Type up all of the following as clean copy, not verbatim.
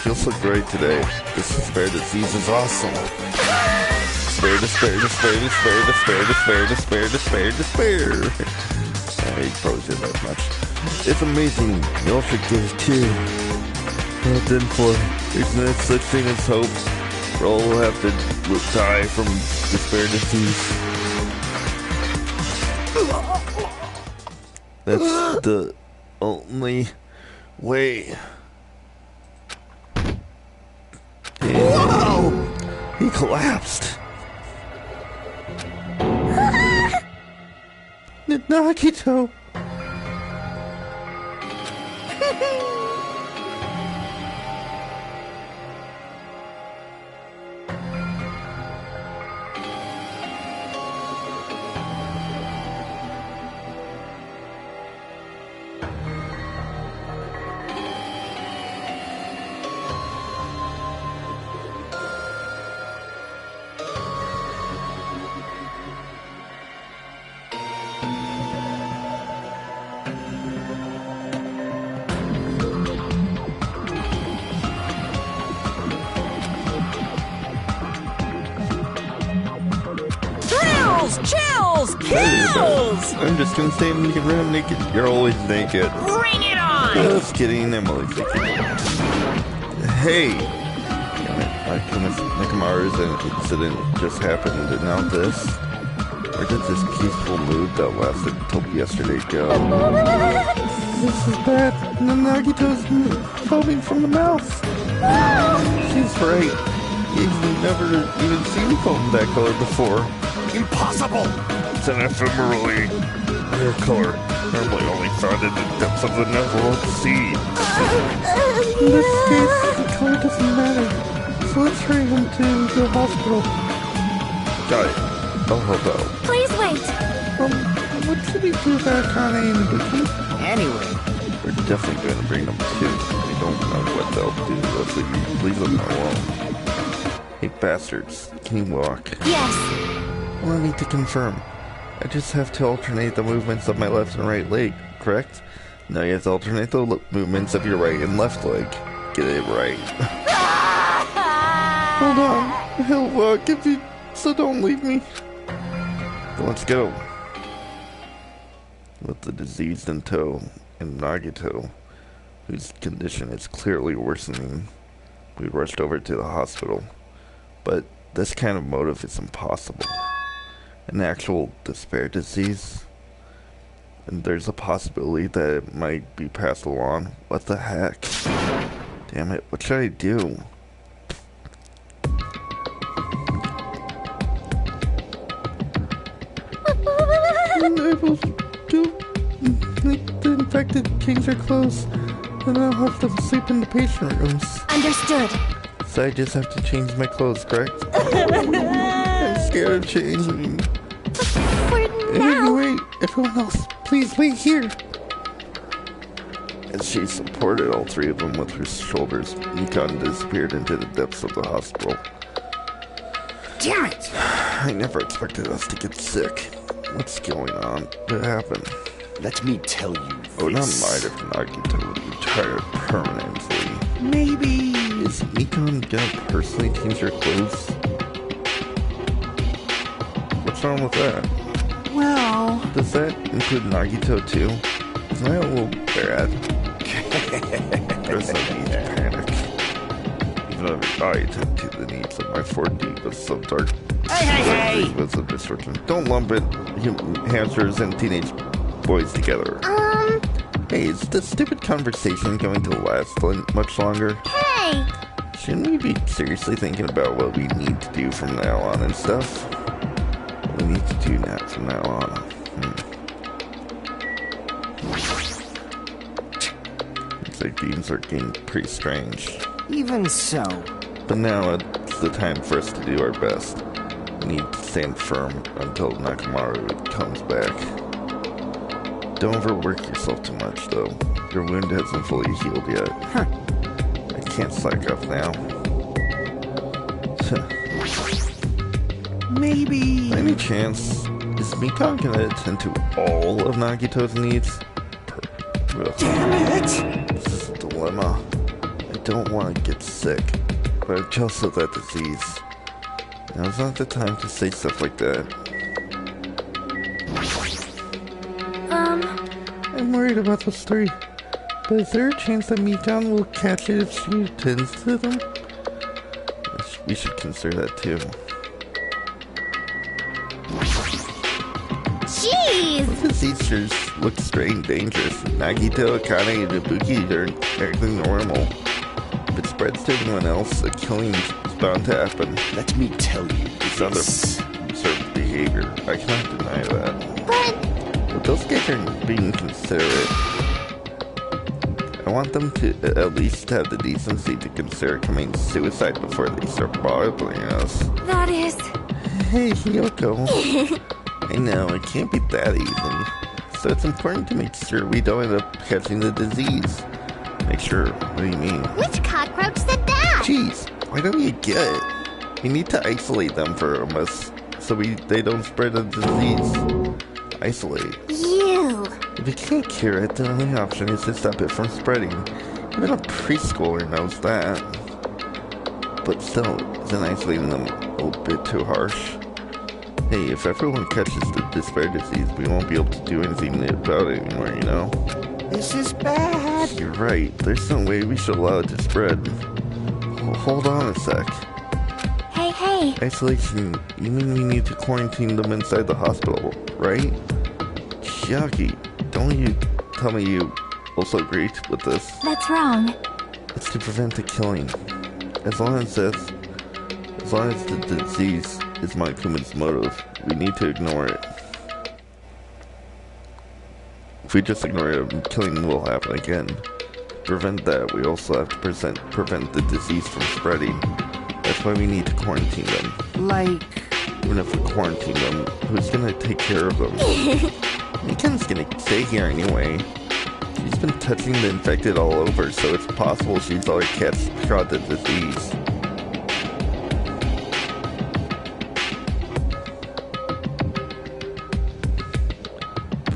feels so great today. This despair disease is awesome. Despair, despair, despair, despair, despair, despair, despair, despair, despair. I probably said that much. It's amazing. Y'all should get it too. Well done for. There's no such thing as hope. We all will have to die from despair disease. That's the only way. Whoa! He collapsed. Nagito. Chills! Kills! I'm just gonna stay around naked. You're always naked. Bring it on! Just kidding, I'm always naked. Hey! Nakamaru's incident just happened, and now this? Where did this peaceful mood that lasted till yesterday go? This is bad. Nagito's foaming from the mouth. She's right. You've never even seen foam that color before. Impossible! It's an ephemerally rare color, normally only found in the depths of the Netherworld Sea. In this case, the color doesn't matter. So let's hurry him to the hospital. Got it. Oh, hold on. Please wait. What should we do about Akane and Ibuki? Anyway. We're definitely going to bring them too. We don't know what they'll do. Let's leave them alone. Hey, bastards. Can you walk? Yes. Allow me to confirm. I just have to alternate the movements of my left and right leg, correct? Now you have to alternate the movements of your right and left leg. Get it right. Hold on. He'll walk if you... So don't leave me. Let's go. With the diseased in tow and Nagito, whose condition is clearly worsening, we rushed over to the hospital. But this kind of motive is impossible. An actual despair disease, and there's a possibility that it might be passed along. What the heck? Damn it, what should I do? I will do make the infected change their clothes, and I'll have to sleep in the patient rooms. Understood. So I just have to change my clothes, correct? I'm scared of changing. For now. Wait, everyone else, please wait here. As she supported all three of them with her shoulders, Nikon disappeared into the depths of the hospital. Damn it! I never expected us to get sick. What's going on? What happened? Let me tell you this. I would not mind if Nagito would retire permanently. Maybe... Is Nikon gonna personally change her clothes? What's wrong with that? Well... Does that include Nagito too? Isn't that a little bad? There's no need to panic. Even though I attend to the needs of my 4D with some dark... Hey! ...with some destruction. Don't lump it, hamsters and teenage boys together. Hey, is this stupid conversation going to last much longer? Hey! Shouldn't we be seriously thinking about what we need to do from now on and stuff? What we need to do now from now on. Looks like things are getting pretty strange. Even so. But now it's the time for us to do our best. We need to stand firm until Nakamaru comes back. Don't overwork yourself too much, though. Your wound hasn't fully healed yet. Huh. I can't slack off now. Maybe... By any chance, is Mikon gonna attend to all of Nagito's needs? Damn it! This is a dilemma. I don't want to get sick, but I'm jealous of that disease. Now's not the time to say stuff like that. I'm worried about those three. But is there a chance that Mikan will catch it if she attends to them? We should consider that too. Jeez! The disease looks strange and dangerous. Nagito, Akane, and Ibuki are acting normal. If it spreads to anyone else, a killing is bound to happen. Let me tell you It's unobserved behavior. I cannot deny that. But those guys are being considerate. I want them to at least have the decency to consider committing suicide before they start bothering us. That is... Hey, Hiyoko. I know, it can't be that easy. So it's important to make sure we don't end up catching the disease. Make sure? What do you mean? Which cockroach said that? Jeez, why don't you get it? We need to isolate them from us so they don't spread the disease. Isolate. You. If you can't cure it, the only option is to stop it from spreading. Even a preschooler knows that. But still, isn't isolating them a little bit too harsh? Hey, if everyone catches the despair disease, we won't be able to do anything about it anymore, you know? this is bad. You're right. There's no way we should allow it to spread. Hold on a sec. Hey. Isolation, you mean we need to quarantine them inside the hospital, right? Chiaki, don't you tell me you also agree with this? That's wrong. It's to prevent the killing. As long as the disease is Monkuma's motive, we need to ignore it. If we just ignore it, killing will happen again. To prevent that, we also have to prevent the disease from spreading. That's why we need to quarantine them. Like... Even if we quarantine them, who's gonna take care of them? Mikan's gonna stay here anyway. She's been touching the infected all over, so it's possible she's already caught the disease.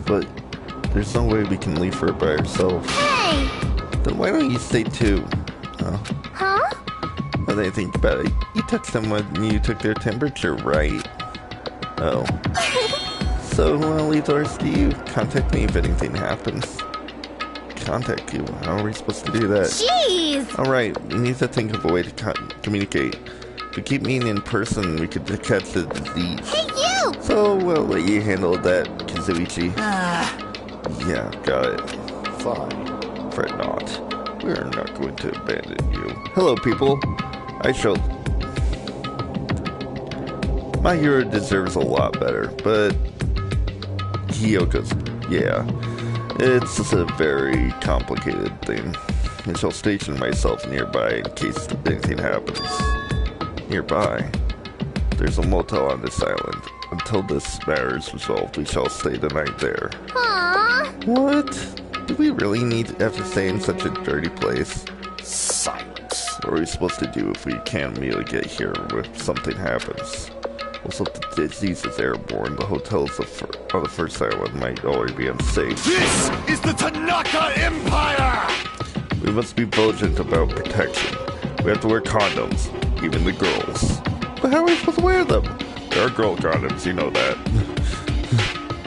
But there's no way we can leave her by herself. Hey! Then why don't you stay too? Huh? When they think about it, you touched them when you took their temperature, right? Oh. So, I'll leave the rest to you. Contact me if anything happens. Contact you? How are we supposed to do that? Jeez! Alright, we need to think of a way to communicate. If we keep meeting in person, we could catch the disease. Hey, you! So, we'll let you handle that, Kazuichi. Yeah, got it. Fine. Fret not. We are not going to abandon you. Hello, people. My hero deserves a lot better, but Hyoko's, yeah. It's a very complicated thing. I shall station myself nearby in case anything happens. Nearby? There's a motel on this island. Until this matter is resolved, we shall stay the night there. Aww. What? Do we really need to have to stay in such a dirty place? Silence. What are we supposed to do if we can't immediately get here if something happens? Also, if the disease is airborne, the hotels on the first island might already be unsafe. This is the Tanaka Empire! We must be vigilant about protection. We have to wear condoms, even the girls. But how are we supposed to wear them? There are girl condoms, you know that.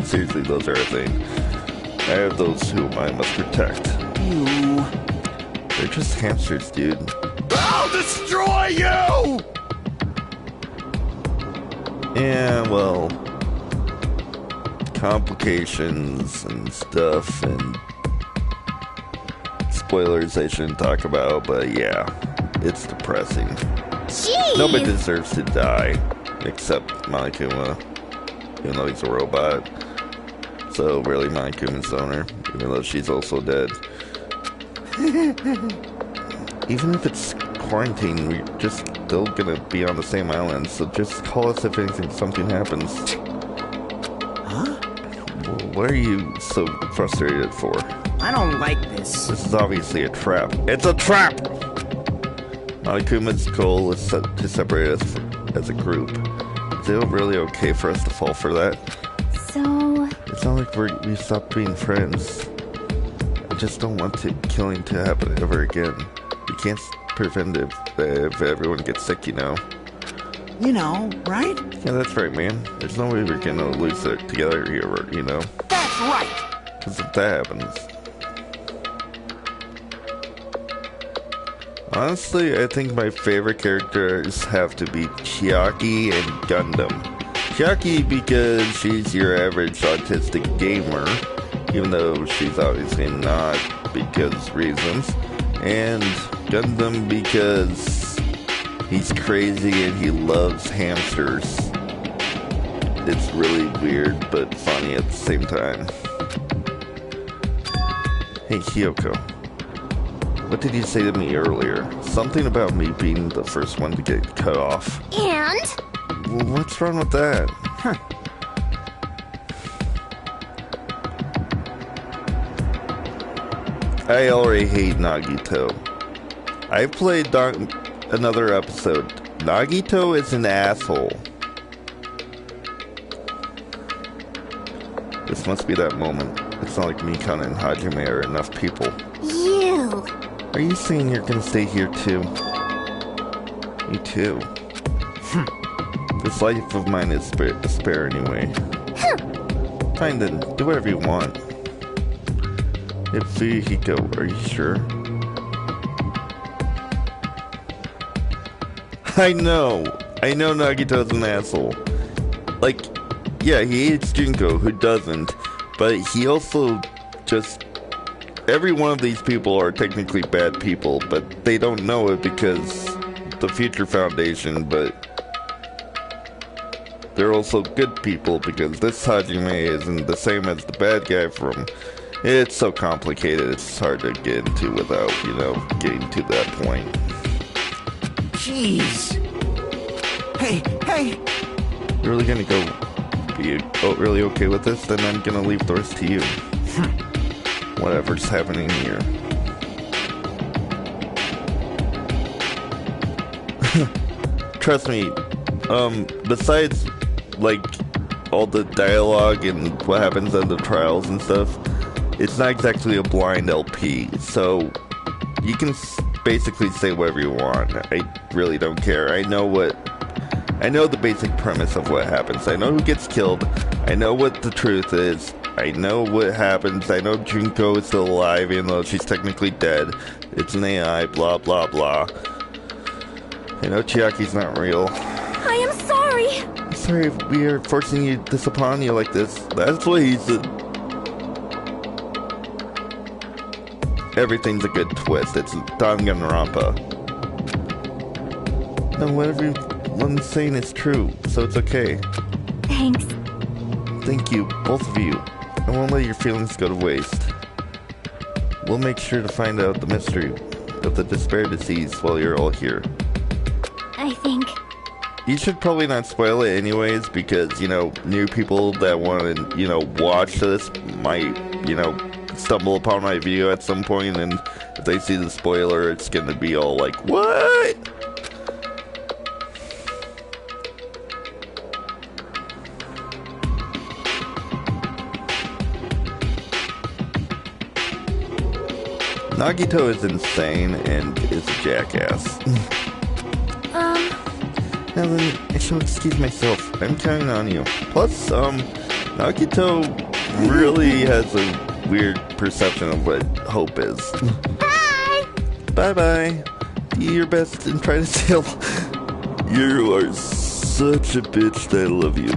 Seriously, those are a thing. I have those whom I must protect. You... They're just hamsters, dude. I'll destroy you! Yeah, well, complications and stuff and spoilers I shouldn't talk about, but yeah, it's depressing. Jeez! Nobody deserves to die, except Monokuma, even though he's a robot. So really, Monokuma's the owner, even though she's also dead. Even if it's quarantine, we're just still gonna be on the same island, so just call us if something happens. Huh? What are you so frustrated for? I don't like this. This is obviously a trap. It's a trap! Monokuma's goal is to separate us as a group. Is it really okay for us to fall for that? So... It's not like we stopped being friends. I just don't want killing to happen ever again. We can't prevent it if everyone gets sick, you know. You know, right? Yeah, that's right, man. There's no way we're gonna lose it together here, you know? That's right. Because if that happens... Honestly, I think my favorite characters have to be Chiaki and Gundam. Chiaki because she's your average autistic gamer, even though she's obviously not because reasons. And Gundam because he's crazy and he loves hamsters. It's really weird but funny at the same time. Hey Kyoko, what did you say to me earlier? Something about me being the first one to get cut off. And? Well, what's wrong with that? Huh. I already hate Nagito. I played another episode. Nagito is an asshole. This must be that moment. It's not like Mikana and Hajime are enough people. You. Are you saying you're gonna stay here too? Me too. This life of mine is a spare anyway. Fine then, do whatever you want. Hey, Fuyuhiko, are you sure? I know Nagito's an asshole. Like, yeah, he hates Junko, who doesn't, but he also just... Every one of these people are technically bad people, but they don't know it because the Future Foundation, but they're also good people because this Hajime isn't the same as the bad guy from... It's so complicated, it's hard to get into without, you know, getting to that point. Jeez. Hey. You're really gonna go be really okay with this? Then I'm gonna leave the rest to you. Whatever's happening here. Trust me, besides, like, all the dialogue and what happens at the trials and stuff, it's not exactly a blind LP, so you can basically say whatever you want. I really don't care. I know the basic premise of what happens. I know who gets killed. I know what the truth is. I know what happens. I know Junko is still alive, even though she's technically dead. It's an AI, blah, blah, blah. I know Chiaki's not real. I am sorry. I'm sorry if we are forcing this upon you like this. That's what he said. Everything's a good twist. It's Danganronpa. No, whatever everyone's saying is true, so it's okay. Thanks. Thank you, both of you. I won't let your feelings go to waste. We'll make sure to find out the mystery of the despair disease while you're all here. I think... You should probably not spoil it anyways, because, you know, new people that want to, you know, watch this might, you know, stumble upon my video at some point, and if they see the spoiler, it's gonna be all like, what? Nagito is insane and is a jackass. Now then, I shall excuse myself. I'm counting on you. Plus, Nagito really has a weird perception of what hope is. Bye! Bye-bye. Do your best and try to tell. You are such a bitch that I love you.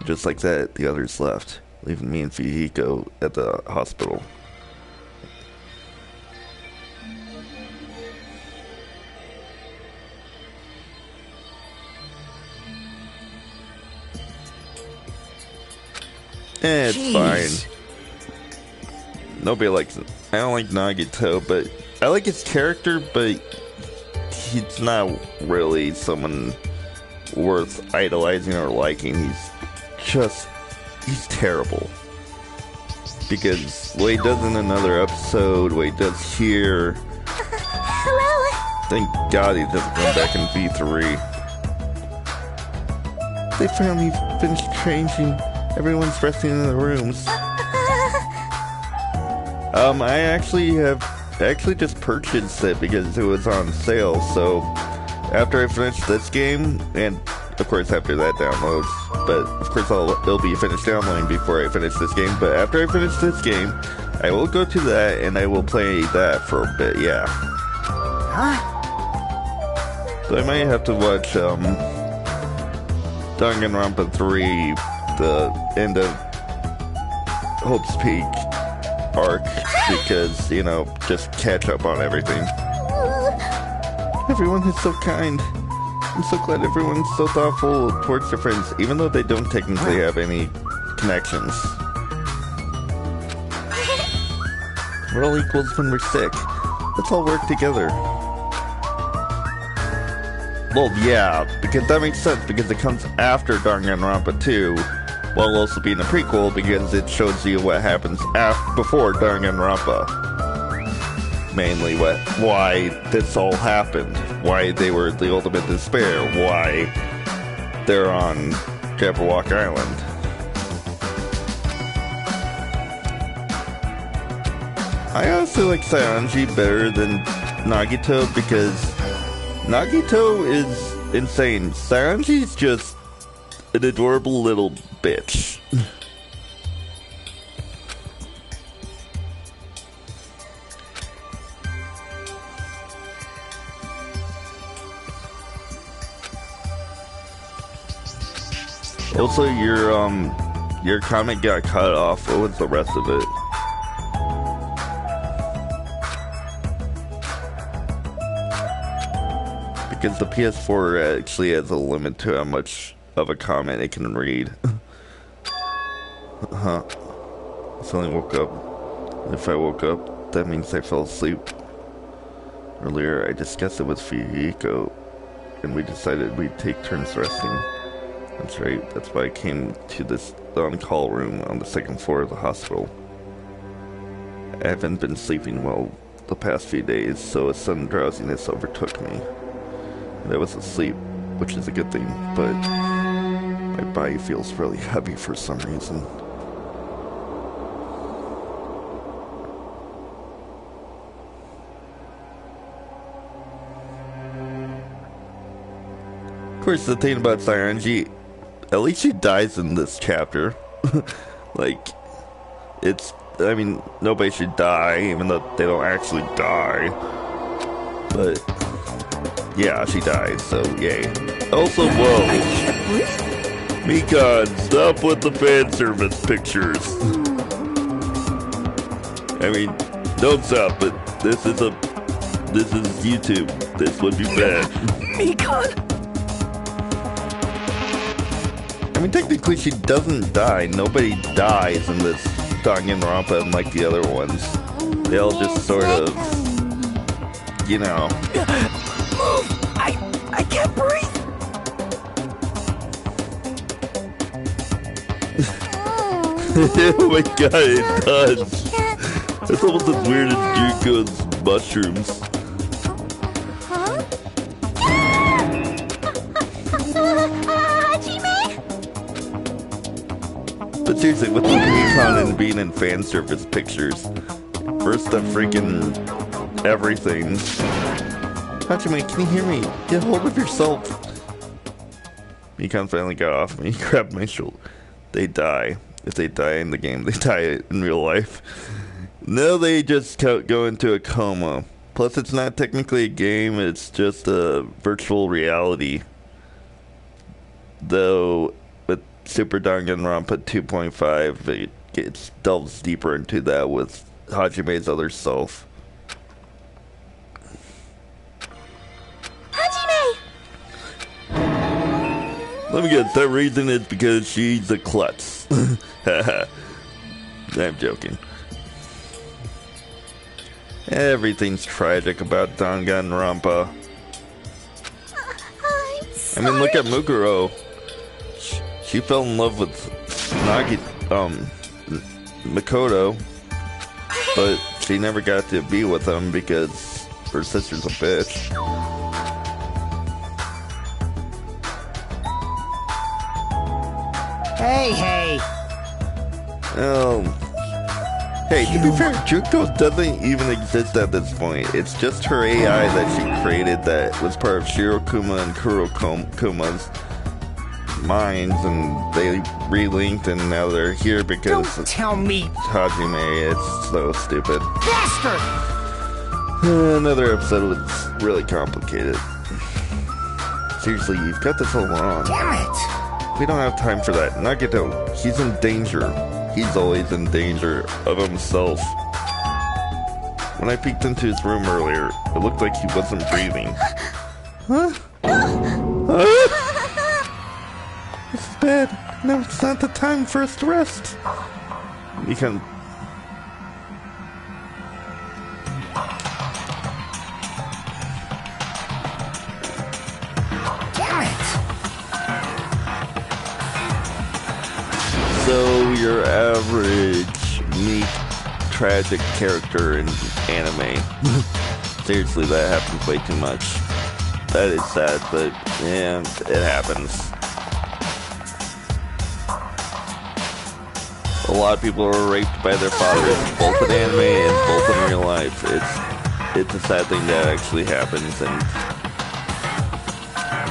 Just like that, the others left, leaving me and Fuyuhiko at the hospital. It's Jeez. fine. Nobody likes it. I don't like Nagito, but I like his character, but he's not really someone worth idolizing or liking. He's terrible. Because what he does in another episode, what he does here... Hello? Thank God he doesn't come back in V3. They finally finished changing. Everyone's resting in their rooms. I actually have I actually just purchased it because it was on sale. So after I finish this game, and of course after that downloads, but of course it'll be finished downloading before I finish this game. But after I finish this game, I will go to that and I will play that for a bit. Yeah. Huh? So I might have to watch Danganronpa 3, the end of Hope's Peak arc, because, you know, just catch up on everything. Everyone is so kind. I'm so glad everyone's so thoughtful towards their friends, even though they don't technically have any connections. We're all equals when we're sick. Let's all work together. Well, yeah, because that makes sense, because it comes after Danganronpa 2, while also being a prequel, because it shows you what happens before Danganronpa. Mainly why this all happened, why they were the ultimate despair, why they're on Jabberwock Island. I honestly like Saionji better than Nagito because Nagito is insane. Saionji's just an adorable little bitch. Also, your comment got cut off. What was the rest of it? Because the PS4 actually has a limit to how much of a comment it can read. Huh. I suddenly woke up. If I woke up, that means I fell asleep. Earlier, I discussed it with Fuyiko, and we decided we'd take turns resting. That's right, that's why I came to this on-call room on the second floor of the hospital. I haven't been sleeping well the past few days, so a sudden drowsiness overtook me. And I was asleep, which is a good thing, but my body feels really heavy for some reason. Of course, the thing about Saionji, at least she dies in this chapter. Like, I mean, nobody should die, even though they don't actually die. But, yeah, she dies, so yay. Also, whoa. Mikan, stop with the fan service pictures. I mean, don't stop, but this is YouTube. This would be bad. Mikan! I mean, technically she doesn't die. Nobody dies in this Danganronpa unlike the other ones. They all just sort of, you know. Move! I can't breathe! Oh my god, it does. It's almost as weird as Junko's mushrooms. But seriously, with the Mikan and being in fan service pictures, first the freaking everything. Hajime, can you hear me? Get hold of yourself. Mikan finally got off me, grabbed my shoulder. They die. If they die in the game, they die in real life. No, they just go into a coma. Plus, it's not technically a game, it's just a virtual reality. Though, with Super Danganronpa 2.5, it delves deeper into that with Hajime's other self. Hajime! Let me guess, that reason is because she's a klutz. I'm joking. Everything's tragic about Danganronpa. I mean, look at Mukuro. She fell in love with Makoto, but she never got to be with him because her sister's a bitch. Hey! Oh, Hey, to be fair, Junko doesn't even exist at this point. It's just her AI that she created that was part of Shirokuma and Kurokuma's minds, and they relinked, and now they're here because Don't tell me, Hajime. It's so stupid. bastard! Another episode was really complicated. Seriously, you've got this all wrong. Damn it! We don't have time for that. Nagito, he's in danger. He's always in danger of himself. When I peeked into his room earlier, it looked like he wasn't breathing. Huh? This is bad. No, it's not the time for us to rest. You can... Damn it! So, your average, meek, tragic character in anime. Seriously, that happens way too much. That is sad, but yeah, it happens. A lot of people are raped by their fathers, both in anime and both in real life. It's a sad thing that actually happens, and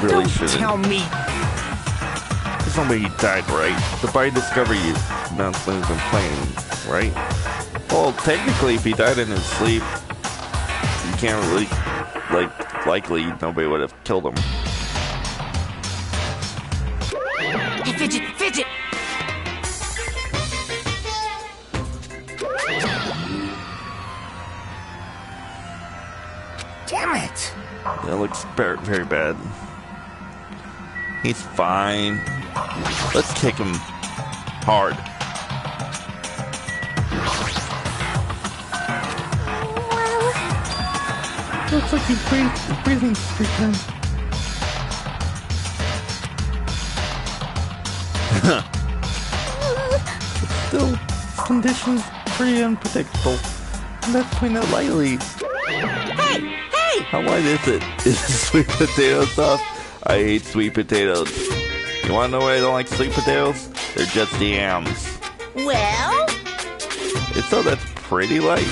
really Don't shouldn't. tell me, There's no way he died, right? The body discovery is not smooth and plain, right? Well, technically, if he died in his sleep, you can't really, likely nobody would have killed him. Hey, fidget! Damn it! That looks very, very bad. He's fine. Let's kick him hard. Looks like he's breathing freaking. Still, his condition's pretty unpredictable. And that's putting it lightly. Hey! How light is it? Is the sweet potato sauce? I hate sweet potatoes. You wanna know why I don't like sweet potatoes? They're just yams. Well? It's so that's pretty light.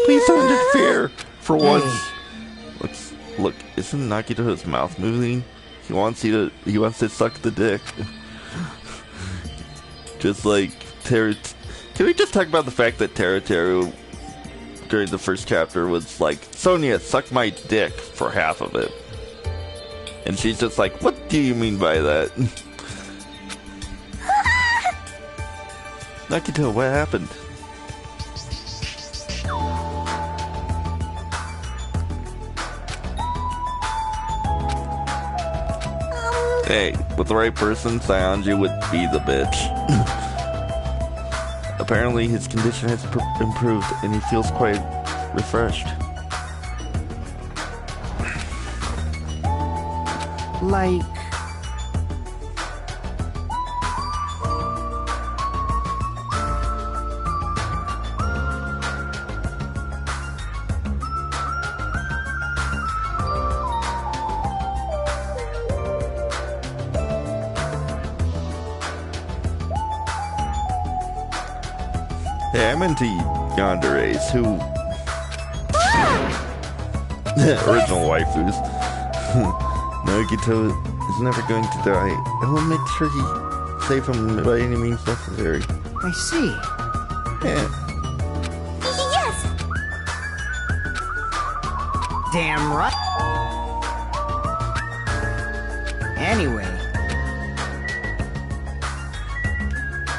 Please don't interfere. For once. Look, isn't Nagito's mouth moving? He wants to suck the dick. Just like Can we just talk about the fact that Teru during the first chapter was like, Sonia, suck my dick for half of it. And she's just like, what do you mean by that? Nagito, what happened? Hey, with the right person, Saionji would be the bitch. Apparently his condition has improved and he feels quite refreshed. Like... Hey, I'm into yanderes who... original waifus. Nagito is never going to die. I will make sure he save him by any means necessary. I see. Yeah. Yes! Damn right. Anyway,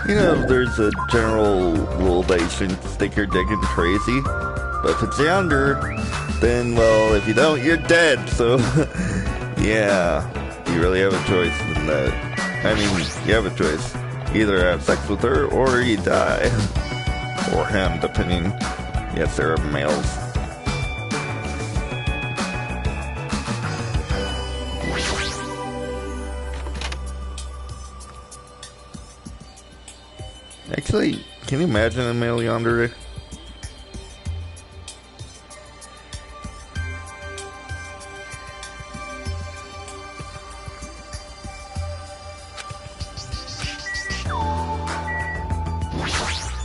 You know, there's a general rule that you shouldn't stick your dick in crazy. But if it's yonder, then, well, if you don't, you're dead. So, yeah, you really have a choice in that. I mean, you have a choice. Either have sex with her or you die. Or him, depending. Yes, there are males. Actually, can you imagine a male yandere?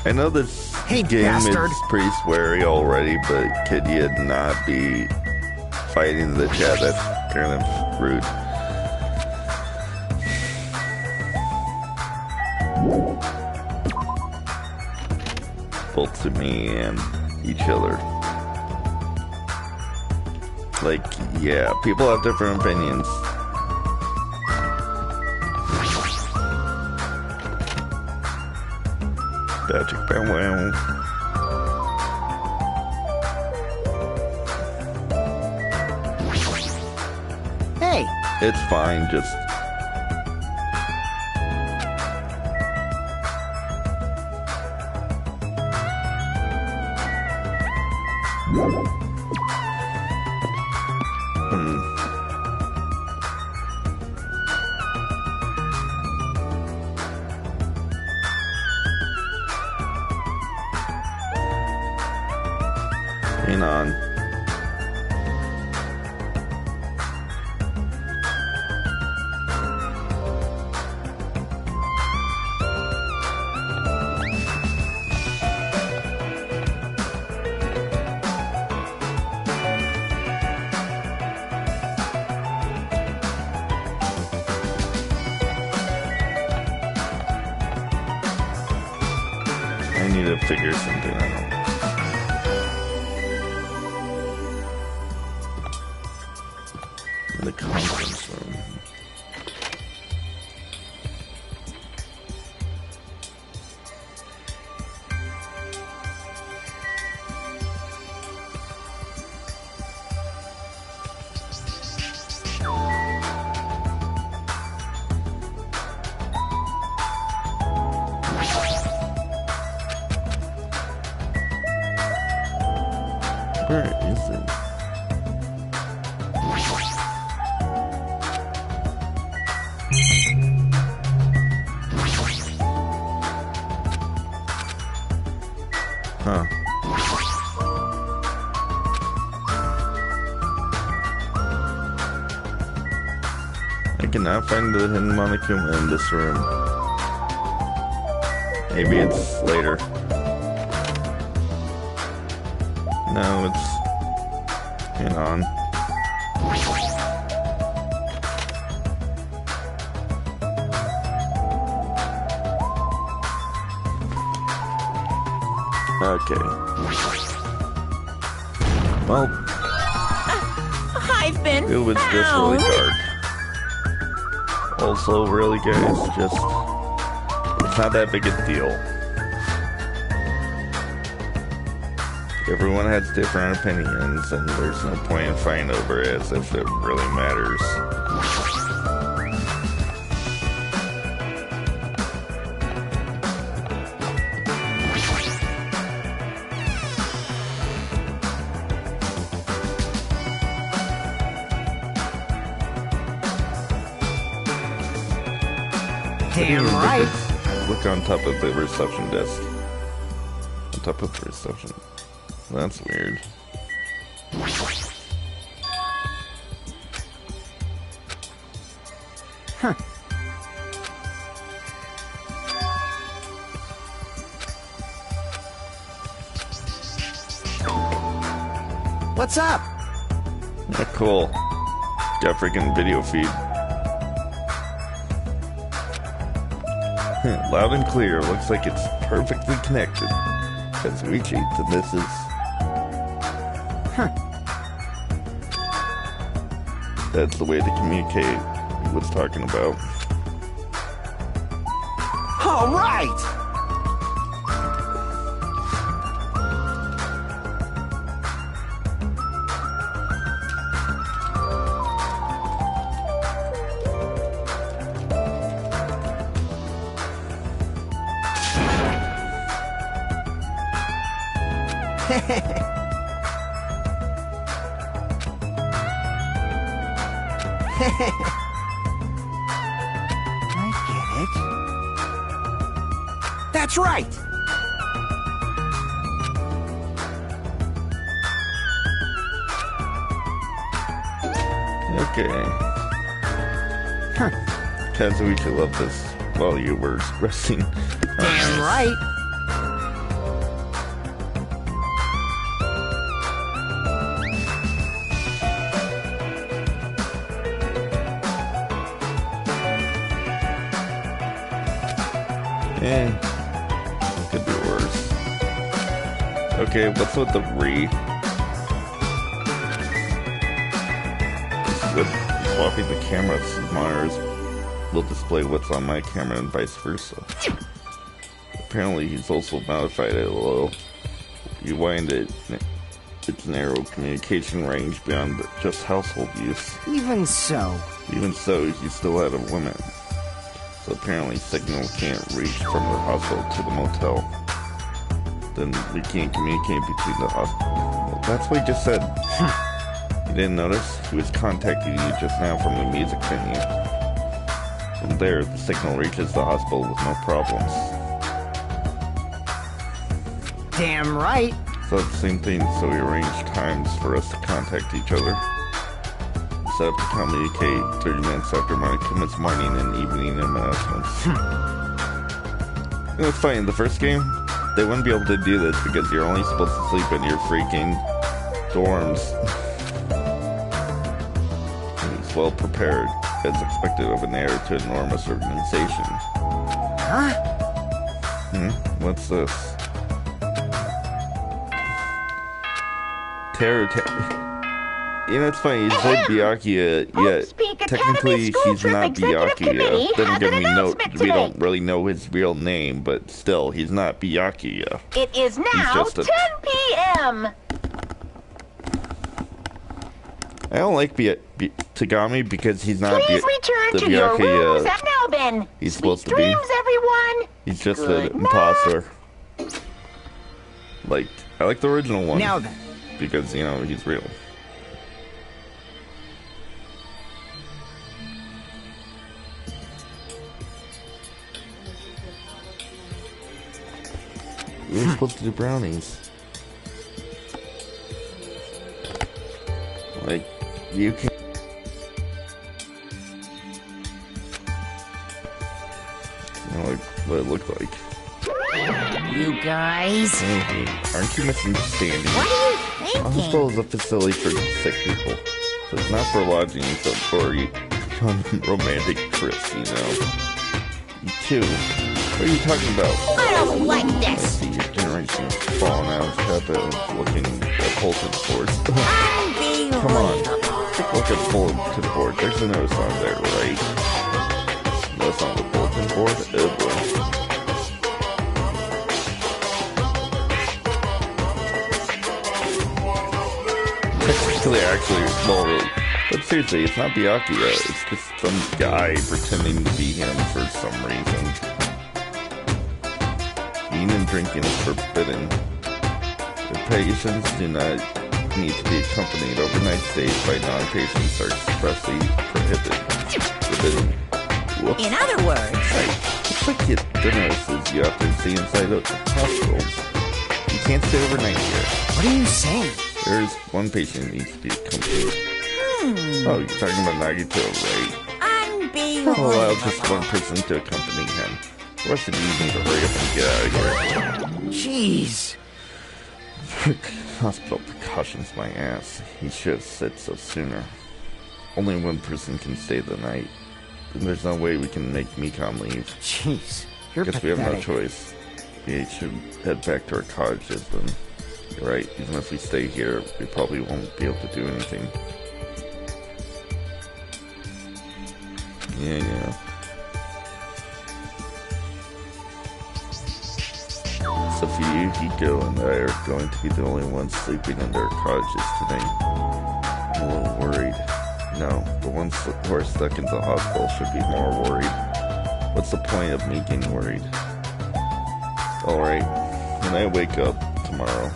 I know this Hey, game bastard. is pretty sweary already, but could you not be fighting the chat? That's kind of rude. Both to me and each other. Like, yeah, people have different opinions. Magic Bow Wow. Hey, It's fine, just... Hang on. I need to figure something out. In the conference room. Where is it? Huh. I cannot find the hidden Monokuma in this room. Maybe it's later. No, it's... Hang on. Okay. Well, I've been it was just really found. dark. Also, really guys, just... It's not that big a deal. Everyone has different opinions, and there's no point in fighting over it as if it really matters. damn right. Look on top of the reception desk. On top of the reception. That's weird. Huh. What's up? Yeah, cool. Got freaking video feed. Loud and clear. Looks like it's perfectly connected. Kazuichi to this is... Huh. That's the way to communicate he was talking about. All right. I get it. That's right. Okay. Huh. Kazuichi loved this while you were expressing. Damn right. Could be worse. Okay, what's with the re? With swapping the camera's monitors will display what's on my camera and vice versa. Apparently he's also modified it a little. You wind it, its narrow communication range beyond just household use. Even so, you still had a woman. So apparently signal can't reach from the hospital to the motel. Then we can't communicate between the hospital. Well, that's what he just said. You didn't notice? He was contacting you just now from the music venue. From there, the signal reaches the hospital with no problems. damn right. So the same thing, so we arranged times for us to contact each other. Set up to communicate 30 minutes after my commit's morning and evening announcements. You know, it's funny, in the first game, they wouldn't be able to do this because you're only supposed to sleep in your freaking dorms. It's well prepared, as expected of an heir to an enormous organization. Huh? What's this? Terror. You know, it's funny, you said Byakuya, yet technically he's not Byakuya. Then again, we don't really know his real name, but still, he's not Byakuya. It is now 10 p.m. I don't like Tagami because he's not Please return the to your rooms Byakuya have now been. he's Sweet supposed to be. dreams, everyone. He's just Good an night. imposter. Like, I like the original one. Now then. Because, you know, he's real. We were supposed to do brownies. Like, you can... You know, like, what it looked like. You guys. Aren't you misunderstanding? What are you A thinking? hospital is a facility for sick people. So it's not for lodging, so for romantic trips, you know. You too. What are you talking about? I don't like I this. see your generation is falling out of step and looking at Fulton Board. Come on. Take a look at Fulton Board. There's a notice on there, right? Notice on the Fulton Board? Oh boy. Actually, well, but seriously, it's not Byakuya. It's just some guy pretending to be him for some reason. Eating and drinking is forbidden. The patients do not need to be accompanied. Overnight stays by non-patients are expressly forbidden. Whoops. In other words, Right. It's like the notices you often see inside the hospitals. You can't stay overnight here. What are you saying? There's one patient who needs to be accompanied. Oh, you're talking about Nagito, right? unbelievable. I'll allow just one person to accompany him. The rest of you need to hurry up and get out of here. Jeez. Hospital precautions, my ass. He should have said so sooner. Only one person can stay the night. And there's no way we can make Mikon leave. Jeez. You're Guess we have no pathetic. choice. We should head back to our cottages then. You're right, even if we stay here, we probably won't be able to do anything. Yeah. Sophia, Hiko, and I are going to be the only ones sleeping in their cottages tonight. I'm a little worried. No, the ones who are stuck in the hospital should be more worried. What's the point of me getting worried? Alright, when I wake up tomorrow,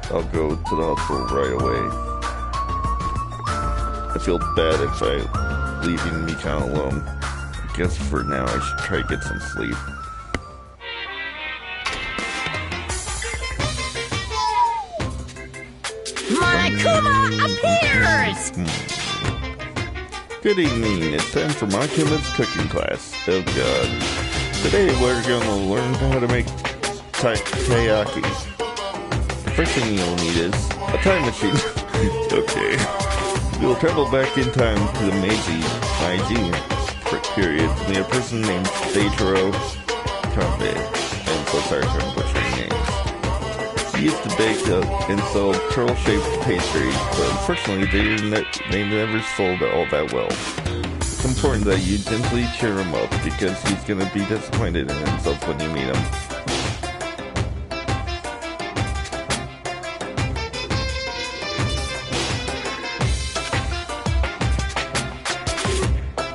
I'll go to the hospital right away. I feel bad if I leaving Mikon alone. I guess for now I should try to get some sleep. Monokuma appears! Good evening, it's time for Makuma's cooking class. Oh god. Today we're gonna learn how to make taiyaki. The first thing you'll need is a time machine. Okay. We will travel back in time to the Meiji period. We have a person named Seijiro Kanbei. I'm so sorry for butchering names. He used to bake and sell turtle-shaped pastries, but unfortunately they never sold all that well. It's important that you gently cheer him up because he's going to be disappointed in himself when you meet him.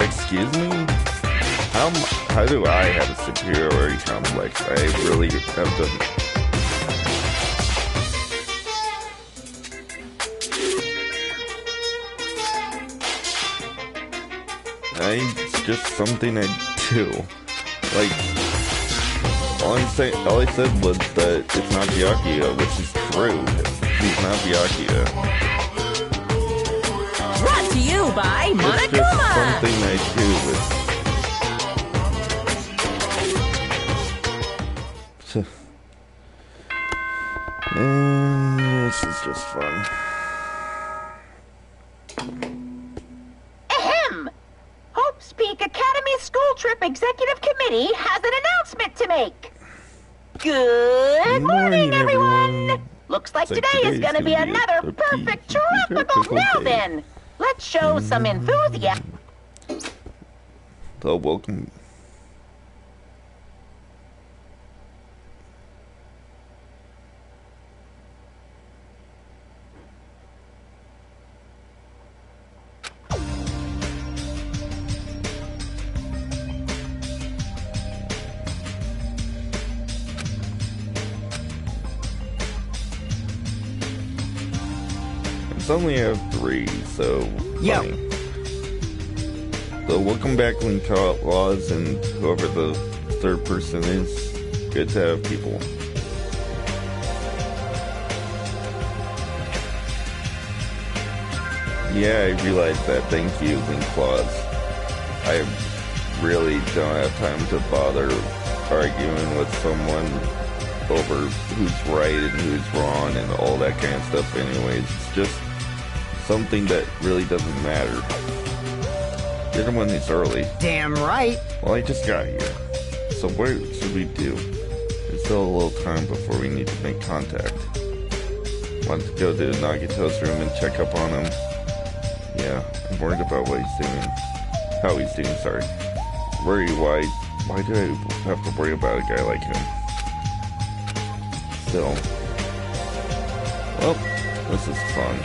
Excuse me? How do I have a superiority complex? I really have done. It's just something I do. Like, all I said was that it's not Byakuya, which is true. He's not Byakuya. Brought to you by It's just Monokuma! something I do with. And this is just fun. Ahem! Hope's Peak Academy School Trip Executive Committee has an announcement to make. Good morning, everyone! Looks like today is going to be another perfect tropical. Now then, let's show some enthusiasm. So welcome. Only have 3, so funny. So welcome back, Link Laws, and whoever the third person is. Good to have people. Yeah, I realized that. Thank you, Link Claus. I really don't have time to bother arguing with someone over who's right and who's wrong and all that kind of stuff anyways. It's just something that really doesn't matter. You're the one who's early. Damn right. Well, I just got here. So what should we do? There's still a little time before we need to make contact. Want to go to Nagito's room and check up on him? Yeah, I'm worried about what he's doing. How he's doing, sorry. Worry, why do I have to worry about a guy like him? Still. Well, this is fun.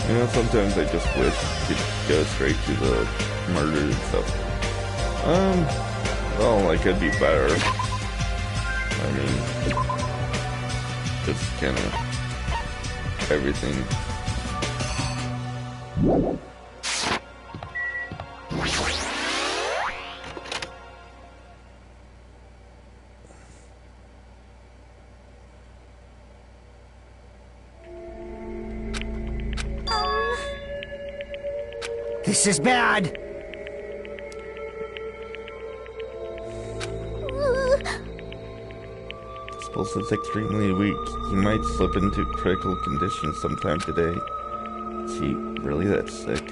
You know, sometimes I just wish you could go straight to the murder and stuff. Well, I could be better. I mean, just kind of everything. This is bad. Pulse is extremely weak. He might slip into critical condition sometime today. Is he really that sick?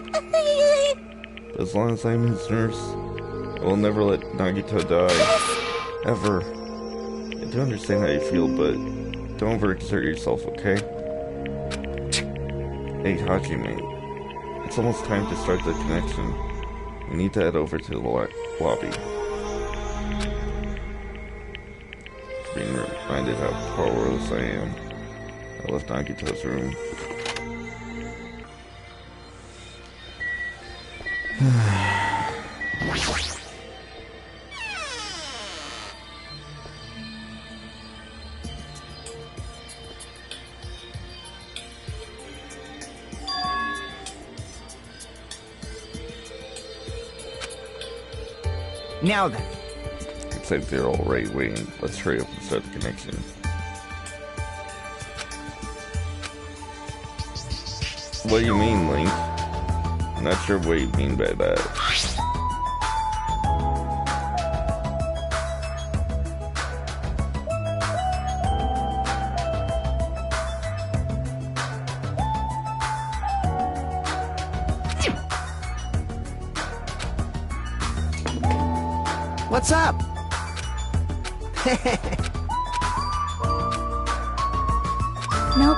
But as long as I'm his nurse, I will never let Nagito die. Ever. I do understand how you feel, but don't overexert yourself, okay? Hey, Hajime. It's almost time to start the connection. We need to head over to the lobby. Being reminded how powerless I am. I left Nagito's room. Now then. Looks like they're all right waiting. Let's hurry up and start the connection. What do you mean, Link? I'm not sure what you mean by that. What's up? Nope.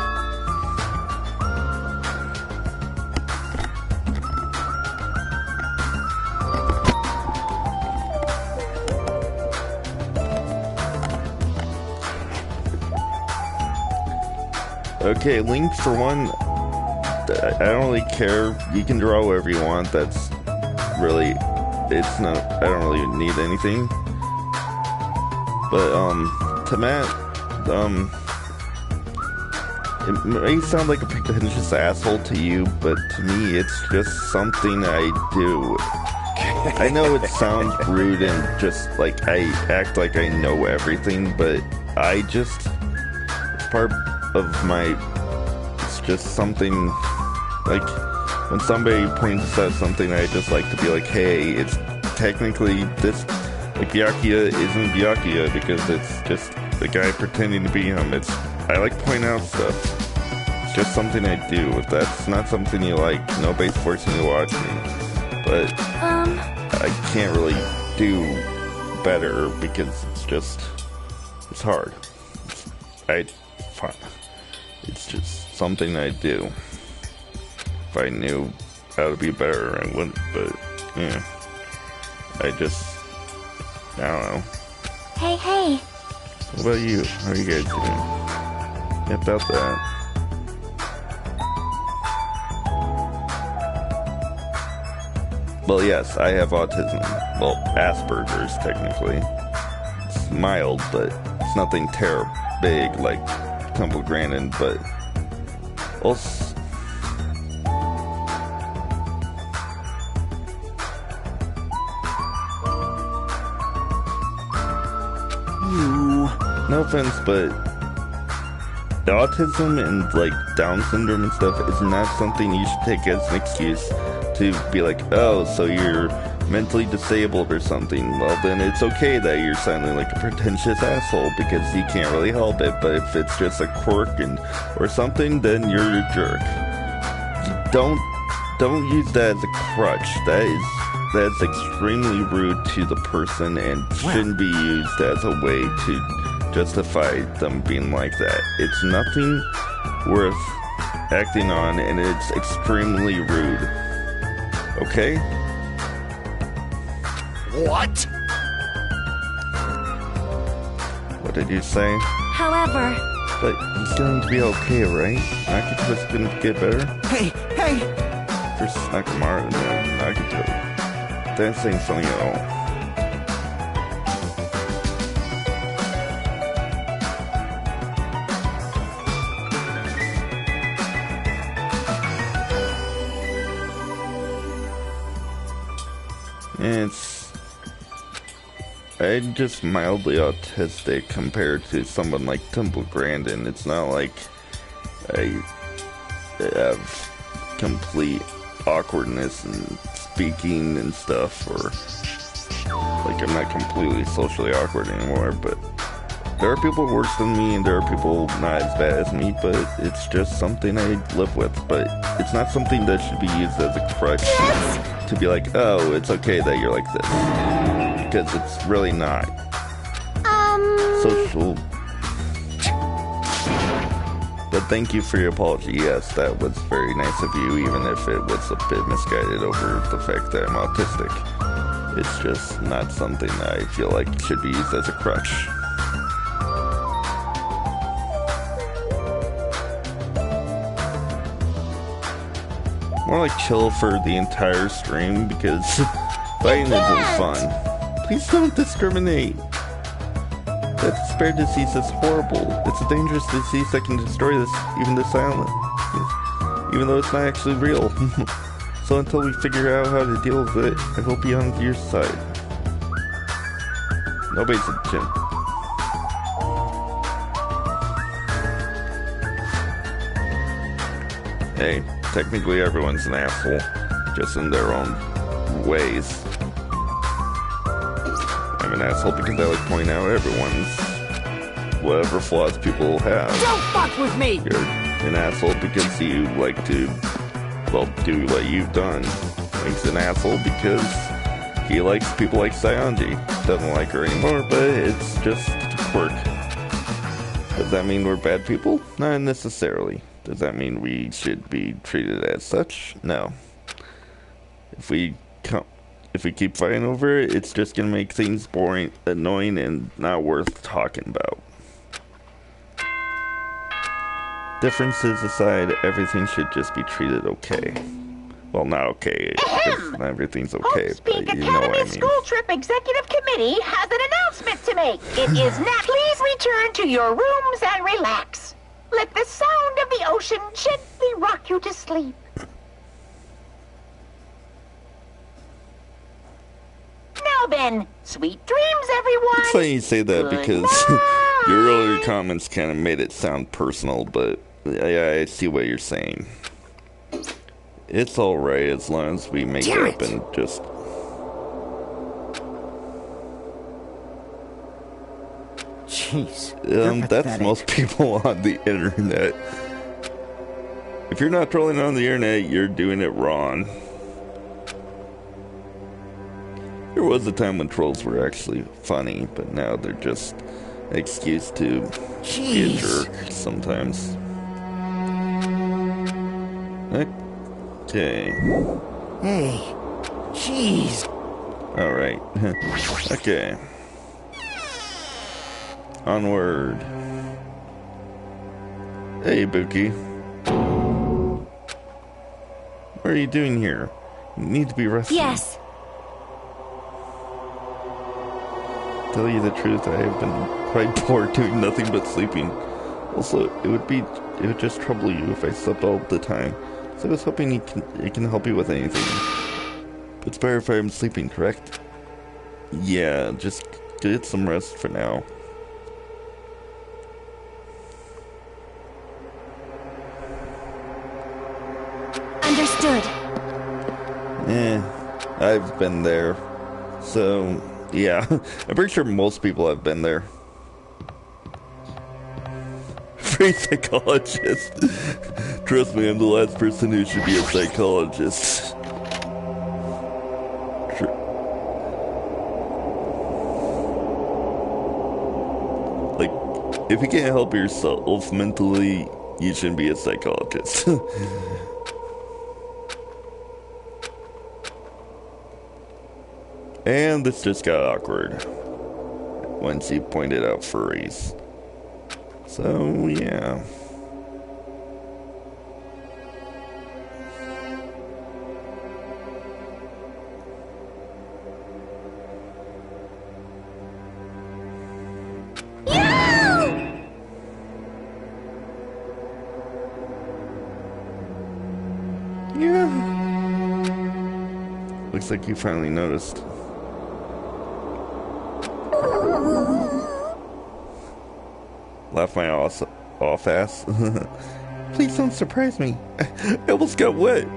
Okay, Link, for one, I don't really care. You can draw whatever you want. That's really, it's not, I don't really need anything. But, to Matt, it may sound like a pretentious asshole to you, but to me, it's just something I do. I know it sounds rude and just like I act like I know everything, but I just, it's part of my, it's just something, like, when somebody points out something, I just like to be like, hey, it's technically this, like, Byakuya isn't Byakuya because it's just the guy pretending to be him. It's, I like pointing out stuff. It's just something I do. If that's not something you like, nobody's forcing you to watch me. But I can't really do better because it's just, it's hard. Fine. It's just something I do. If I knew how to be better, I wouldn't, but, yeah. I don't know. Hey. What about you? How are you guys doing? Yeah, about that. Well, yes, I have autism. Well, Asperger's, technically. It's mild, but it's nothing terrible big like Temple Grandin, but also... No offense, but autism and like Down syndrome and stuff is not something you should take as an excuse to be like, oh, so you're mentally disabled or something. Well, then it's okay that you're sounding like a pretentious asshole because you can't really help it. But if it's just a quirk or something, then you're a jerk. Don't use that as a crutch. That's extremely rude to the person and shouldn't be used as a way to justify them being like that. It's nothing worth acting on, and it's extremely rude. Okay? What? What did you say? However... But he's going to be okay, right? Nagito's going to get better? Hey! First Nakamura and then Nagito. That's saying something at all. I'm just mildly autistic compared to someone like Temple Grandin. It's not like I have complete awkwardness in speaking and stuff, or like I'm not completely socially awkward anymore, but there are people worse than me and there are people not as bad as me, but it's just something I live with. But it's not something that should be used as a crutch to be like, oh, it's okay that you're like this, because it's really not. Social. But thank you for your apology. Yes, that was very nice of you, even if it was a bit misguided over the fact that I'm autistic. It's just not something that I feel like should be used as a crutch. More like chill for the entire stream, because fighting isn't fun. Please don't discriminate. That despair disease is horrible. It's a dangerous disease that can destroy even this island. Even though it's not actually real. So until we figure out how to deal with it, I will be on your side. Nobody's a chimp. Hey, technically everyone's an asshole, just in their own ways. I'm an asshole because I like pointing out everyone's whatever flaws people have. Don't fuck with me! You're an asshole because you like to, well, do what you've done. Link's an asshole because He likes people like Saionji. Doesn't like her anymore, but it's just a quirk. Does that mean we're bad people? Not necessarily. Does that mean we should be treated as such? No. If we keep fighting over it, it's just gonna make things boring, annoying, and not worth talking about. Differences aside, everything should just be treated okay. Well, not okay, because not everything's okay, Hope but Speak you know what I Academy mean. School Trip Executive Committee has an announcement to make. It is now. Please return to your rooms and relax. Let the sound of the ocean gently rock you to sleep. Now then, sweet dreams, everyone. It's funny you say that Good because night. your earlier comments kind of made it sound personal, but I see what you're saying. It's alright as long as we make Damn it up it. and just... Jeez. You're that's pathetic. most people on the internet. If you're not trolling on the internet, you're doing it wrong. There was a time when trolls were actually funny, but now they're just an excuse to be a Jeez. jerk sometimes. Okay. Hey. Jeez. Alright. Okay. Onward. Hey, Buki. What are you doing here? You need to be resting. Yes. Tell you the truth, I have been quite bored doing nothing but sleeping. Also, it would just trouble you if I slept all the time. So I was hoping it can help you with anything. It's better if I'm sleeping, correct? Yeah, just get some rest for now. Understood. I've been there. So, yeah. I'm pretty sure most people have been there. Free psychologist. Trust me, I'm the last person who should be a psychologist. Like, if you can't help yourself mentally, you shouldn't be a psychologist. And this just got awkward once he pointed out furries. So, yeah. Yeah. Looks like you finally noticed. Laugh my off ass. Please don't surprise me. I almost got wet.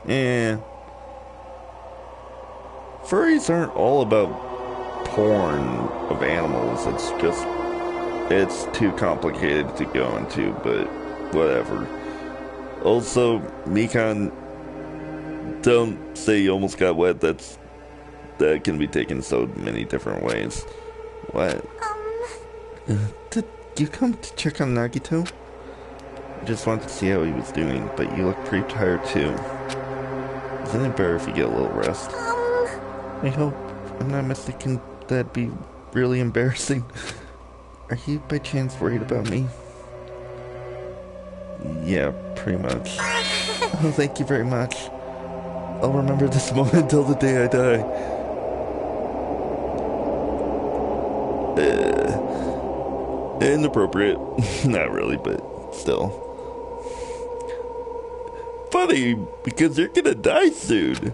Yeah. Furries aren't all about porn of animals. It's too complicated to go into, but whatever. Also, Mikan, don't say you almost got wet. That can be taken so many different ways. What? Did you come to check on Nagito? I just wanted to see how he was doing, but you look pretty tired too. Isn't it better if you get a little rest? I hope I'm not mistaken. That'd be really embarrassing. Are you by chance worried about me? Yeah, pretty much. Oh, thank you very much. I'll remember this moment until the day I die. Inappropriate. Not really, but still. Funny, because you're gonna die soon.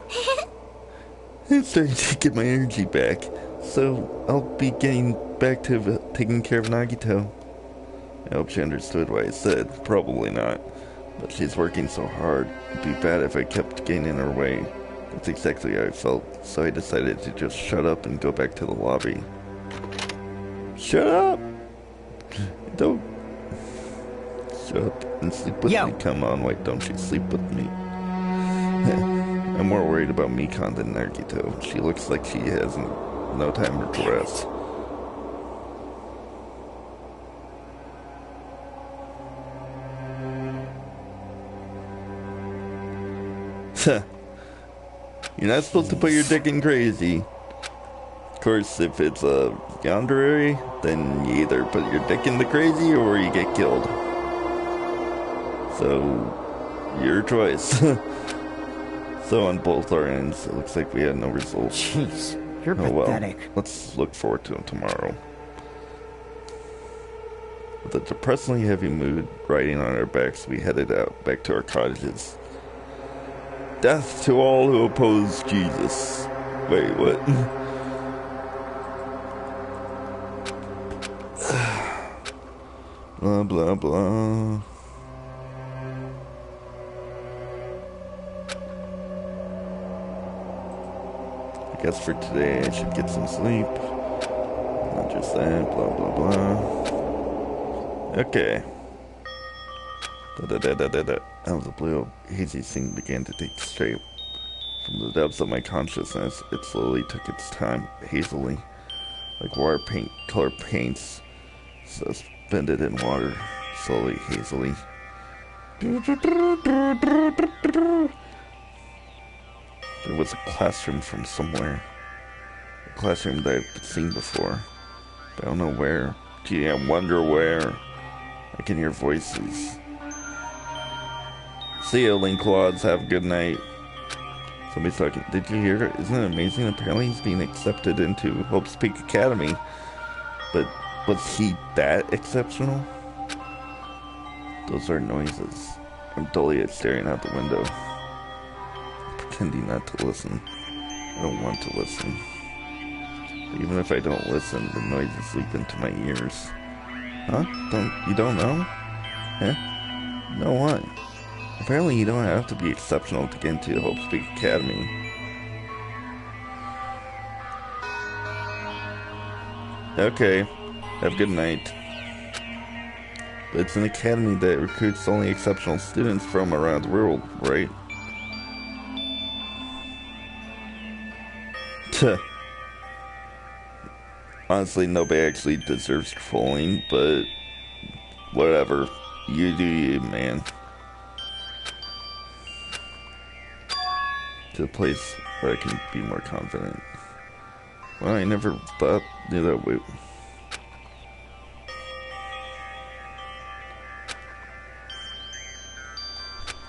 I'm starting to get my energy back, so I'll be getting back to taking care of Nagito. I hope she understood what I said. Probably not. But she's working so hard. It'd be bad if I kept getting in her way. That's exactly how I felt, so I decided to just shut up and go back to the lobby. Shut up! Don't... Shut up and sleep with Yo. me. Come on, why don't you sleep with me? I'm more worried about Mikon than Nagito. She looks like she has no time to rest. You're not supposed to put your dick in crazy. Of course, if it's a yandere, then you either put your dick in the crazy or you get killed. So, your choice. So on both our ends, it looks like we had no results. Jeez, you're Oh well, pathetic. let's look forward to it tomorrow. With a depressingly heavy mood riding on our backs, we headed out back to our cottages. Death to all who oppose Jesus. Wait, what? Blah, blah, blah. I guess for today I should get some sleep. Not just that, blah, blah, blah. Okay. Out of the blue, a hazy scene began to take shape. From the depths of my consciousness, it slowly took its time, hazily, like color paints suspended in water, slowly, hazily. There was a classroom from somewhere. A classroom that I've seen before, but I don't know where. Gee, I wonder where. I can hear voices. See ya, Linklods. Have a good night. Somebody's talking. Did you hear it? Isn't it amazing? Apparently he's being accepted into Hope's Peak Academy. But was he that exceptional? Those are noises. I'm dully staring out the window, pretending not to listen. I don't want to listen. But even if I don't listen, the noises leap into my ears. Huh? You don't know? Huh? No what? Apparently you don't have to be exceptional to get into Hope's Peak Academy. Okay. Have a good night. But it's an academy that recruits only exceptional students from around the world, right? Tuh. Honestly, nobody actually deserves trolling, but whatever. You do you, man. To a place where I can be more confident. Well, I never knew that way.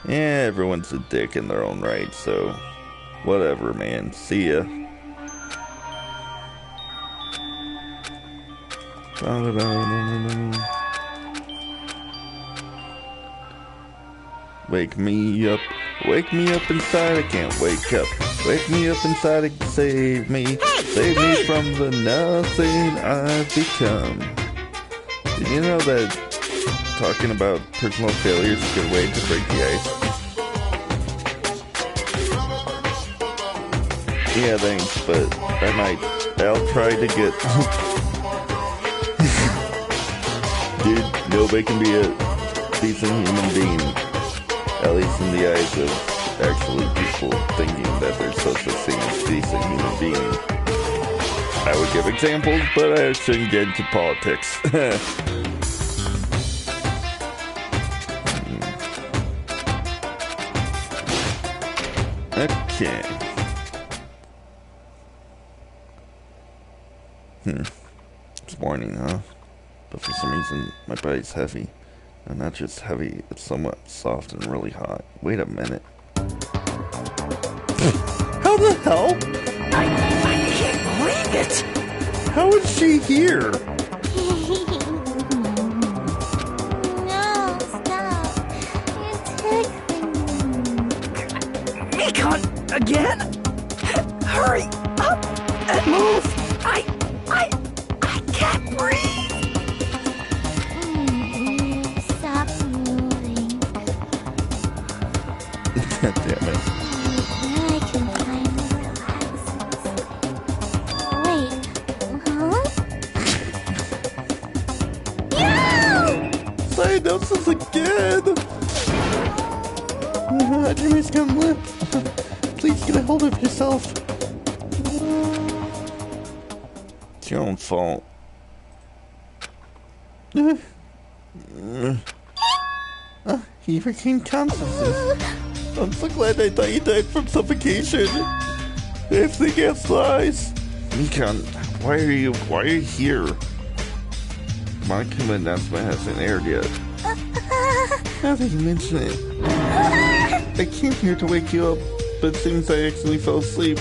Yeah, everyone's a dick in their own right, so whatever, man. See ya. Wake me up inside, I can't wake up. Wake me up inside, save me. Save me from the nothing I've become. Did you know that talking about personal failures is a good way to break the ice? Yeah, thanks, but I'll try to get... Dude, nobody can be a decent human being. At least in the eyes of actually people thinking that they're such a thing as decent human being. I would give examples, but I shouldn't get into politics. Okay. It's morning, huh? But for some reason, my body's heavy. And not just heavy, it's somewhat soft and really hot. Wait a minute. How the hell? I can't believe it! How is she here? No, stop. You're texting me. Mikon, again? Hurry up and move! I can't breathe! Stop moving. God damn it. I can finally relax. Wait, huh? Cyanosis again! Hajime's gonna live. Please get a hold of yourself. It's your own fault. He regained consciousness. I'm so glad I thought he died from suffocation. If the gas lies. Mikan, why are you here? My announcement hasn't aired yet. Now that you mention it. I came here to wake you up, but it seems I accidentally fell asleep.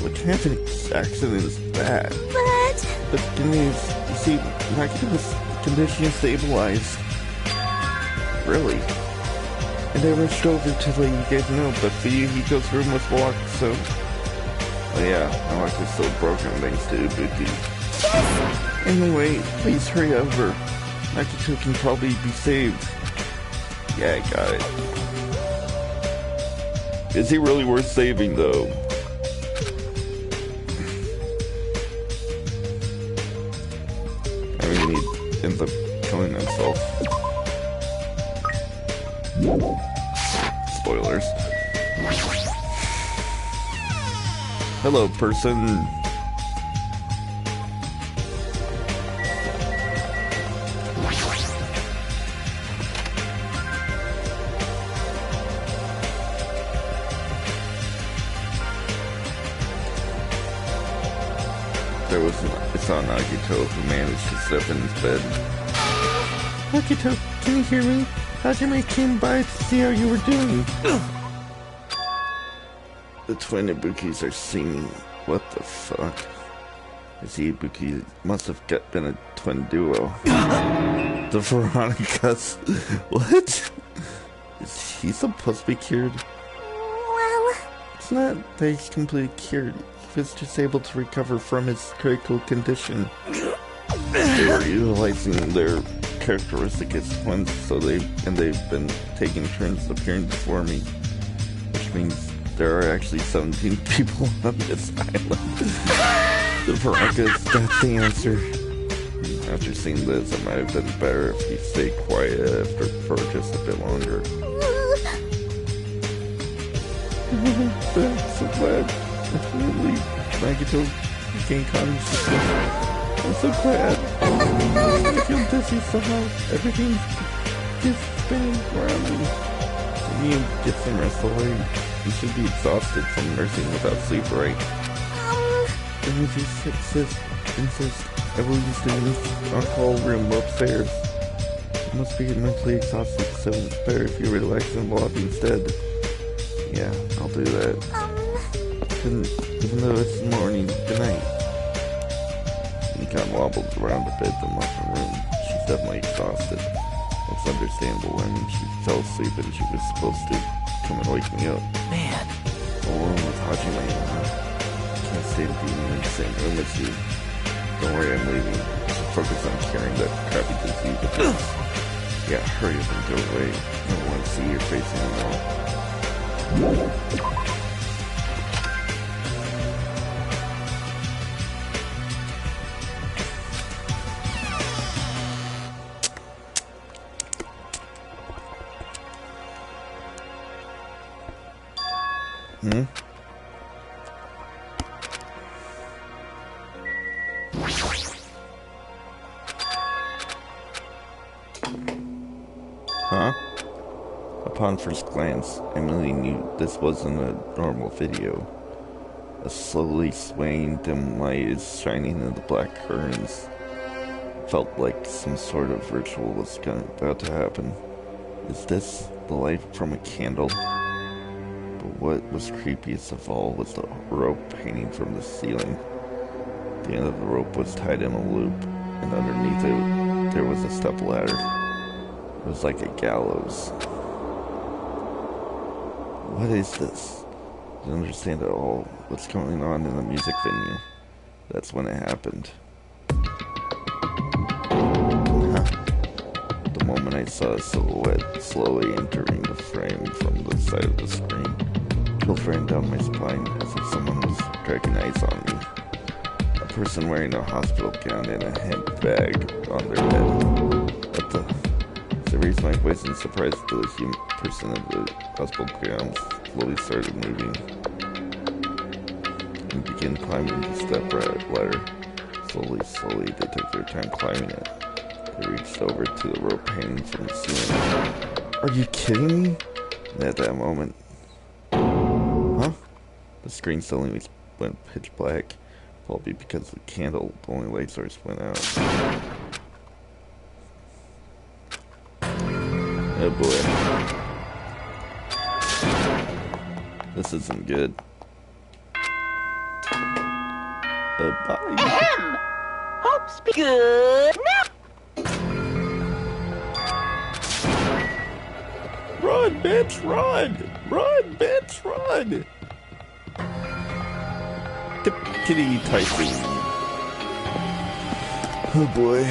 What kind of an accident is that? But the news, you see, Nakato's condition is stabilized. Really? And I rushed over to let you guys know, but Fuyuhiko's room was locked, so... Oh yeah, my lock is still broken thanks to Ibuki. Anyway, please hurry over. Nakato can probably be saved. Yeah, I got it. Is he really worth saving, though? I mean, he ends up killing himself. Spoilers. Hello, person. I saw Nagito who managed to step in his bed. Nagito, can you hear me? Hajime came by to see how you were doing. The twin Ibukis are singing. What the fuck? I see Ibuki must have been a twin duo. The Veronicas. What? Is he supposed to be cured? Well... It's not that he's completely cured. He was just able to recover from his critical condition. They were utilizing their characteristic as twins, so they've been taking turns appearing before me. Which means there are actually 17 people on this island. The Veronicas, that's the answer. After seeing this, it might have been better if he stayed quiet for just a bit longer. I'm so glad. Definitely, Nagito regained consciousness. I'm so glad. I feel dizzy somehow. Everything's just spinning around me. I need to get some rest away. You should be exhausted from nursing without sleep, right? The movie insists I will use the on-call room upstairs. You must be mentally exhausted, so it's better if you relax in the lobby instead. Yeah, I'll do that. Even though it's morning, good night. Mikan wobbled around the bed and left the room. She's definitely exhausted. It's understandable. I mean, she fell asleep and she was supposed to come and wake me up. Man. Alone with Hajime, can't stand being in the same room as you. Don't worry, I'm leaving. Focus on curing that crappy disease of yours. Yeah, hurry up and go away. I don't want to see your face anymore. Huh? Upon first glance, Emily knew this wasn't a normal video. A slowly swaying dim light is shining in the black curtains. Felt like some sort of ritual was about to happen. Is this the light from a candle? But what was creepiest of all was the rope hanging from the ceiling. The end of the rope was tied in a loop, and underneath it there was a step ladder. It was like a gallows. What is this? I don't understand at all what's going on in the music venue. That's when it happened. The moment I saw a silhouette slowly entering the frame from the side of the screen, chills ran down my spine as if someone was dragging eyes on me. A person wearing a hospital gown and a handbag on their head. What the? As I raised my voice in surprise, the 90% of the hospital grounds slowly started moving and began climbing the step ladder. Slowly, they took their time climbing it. They reached over to the rope hanging from the ceiling. Are you kidding me? And at that moment, huh? The screen suddenly went pitch black, probably because the candle, the only light source, went out. Oh boy. This isn't good. Bye. Ahem! Hope's good. Now, Run, bitch, run! Run, bitch, run! Kitty typing. Oh boy.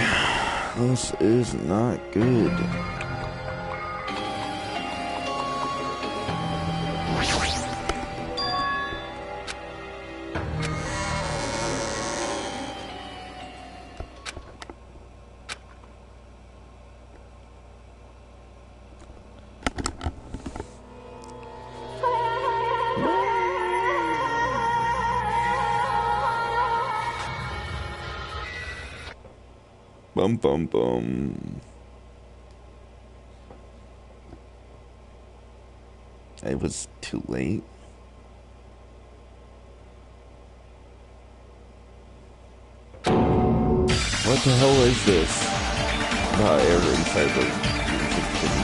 This is not good. Bum bum bum. It was too late. What the hell is this? Not air inside the music thing.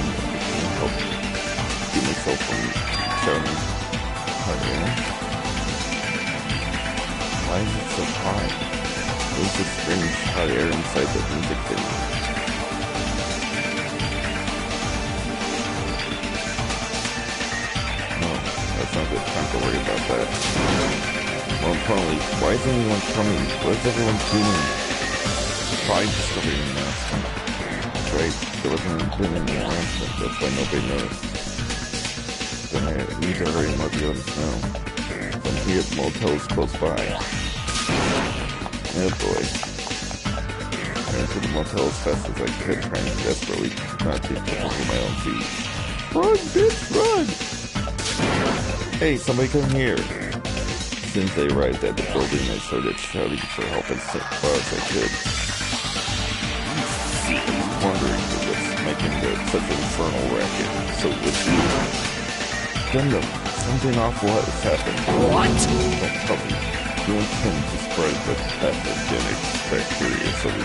Help keep myself from shouting hot air. Why is it so hot? There's a strange hot air inside the music video. No, that's not good. Time to worry about that. More importantly, why is anyone coming? What is everyone doing? Fine, discovering the mask. That's right, there wasn't been any announcement. That's why nobody noticed. Then I need to hurry and let the others know. From here, the motel is close by. Oh boy. I ran to the motel as fast as I could, trying desperately not to trip over my own feet. Run, bitch, run! Hey, somebody come here. As soon as they arrived at the building, I started shouting for help as far as I could. Wondering what's making such an infernal racket. So with you. Gundam, something awful has happened. What? Don't tell me. You intend to spread the pathogenic bacteria so we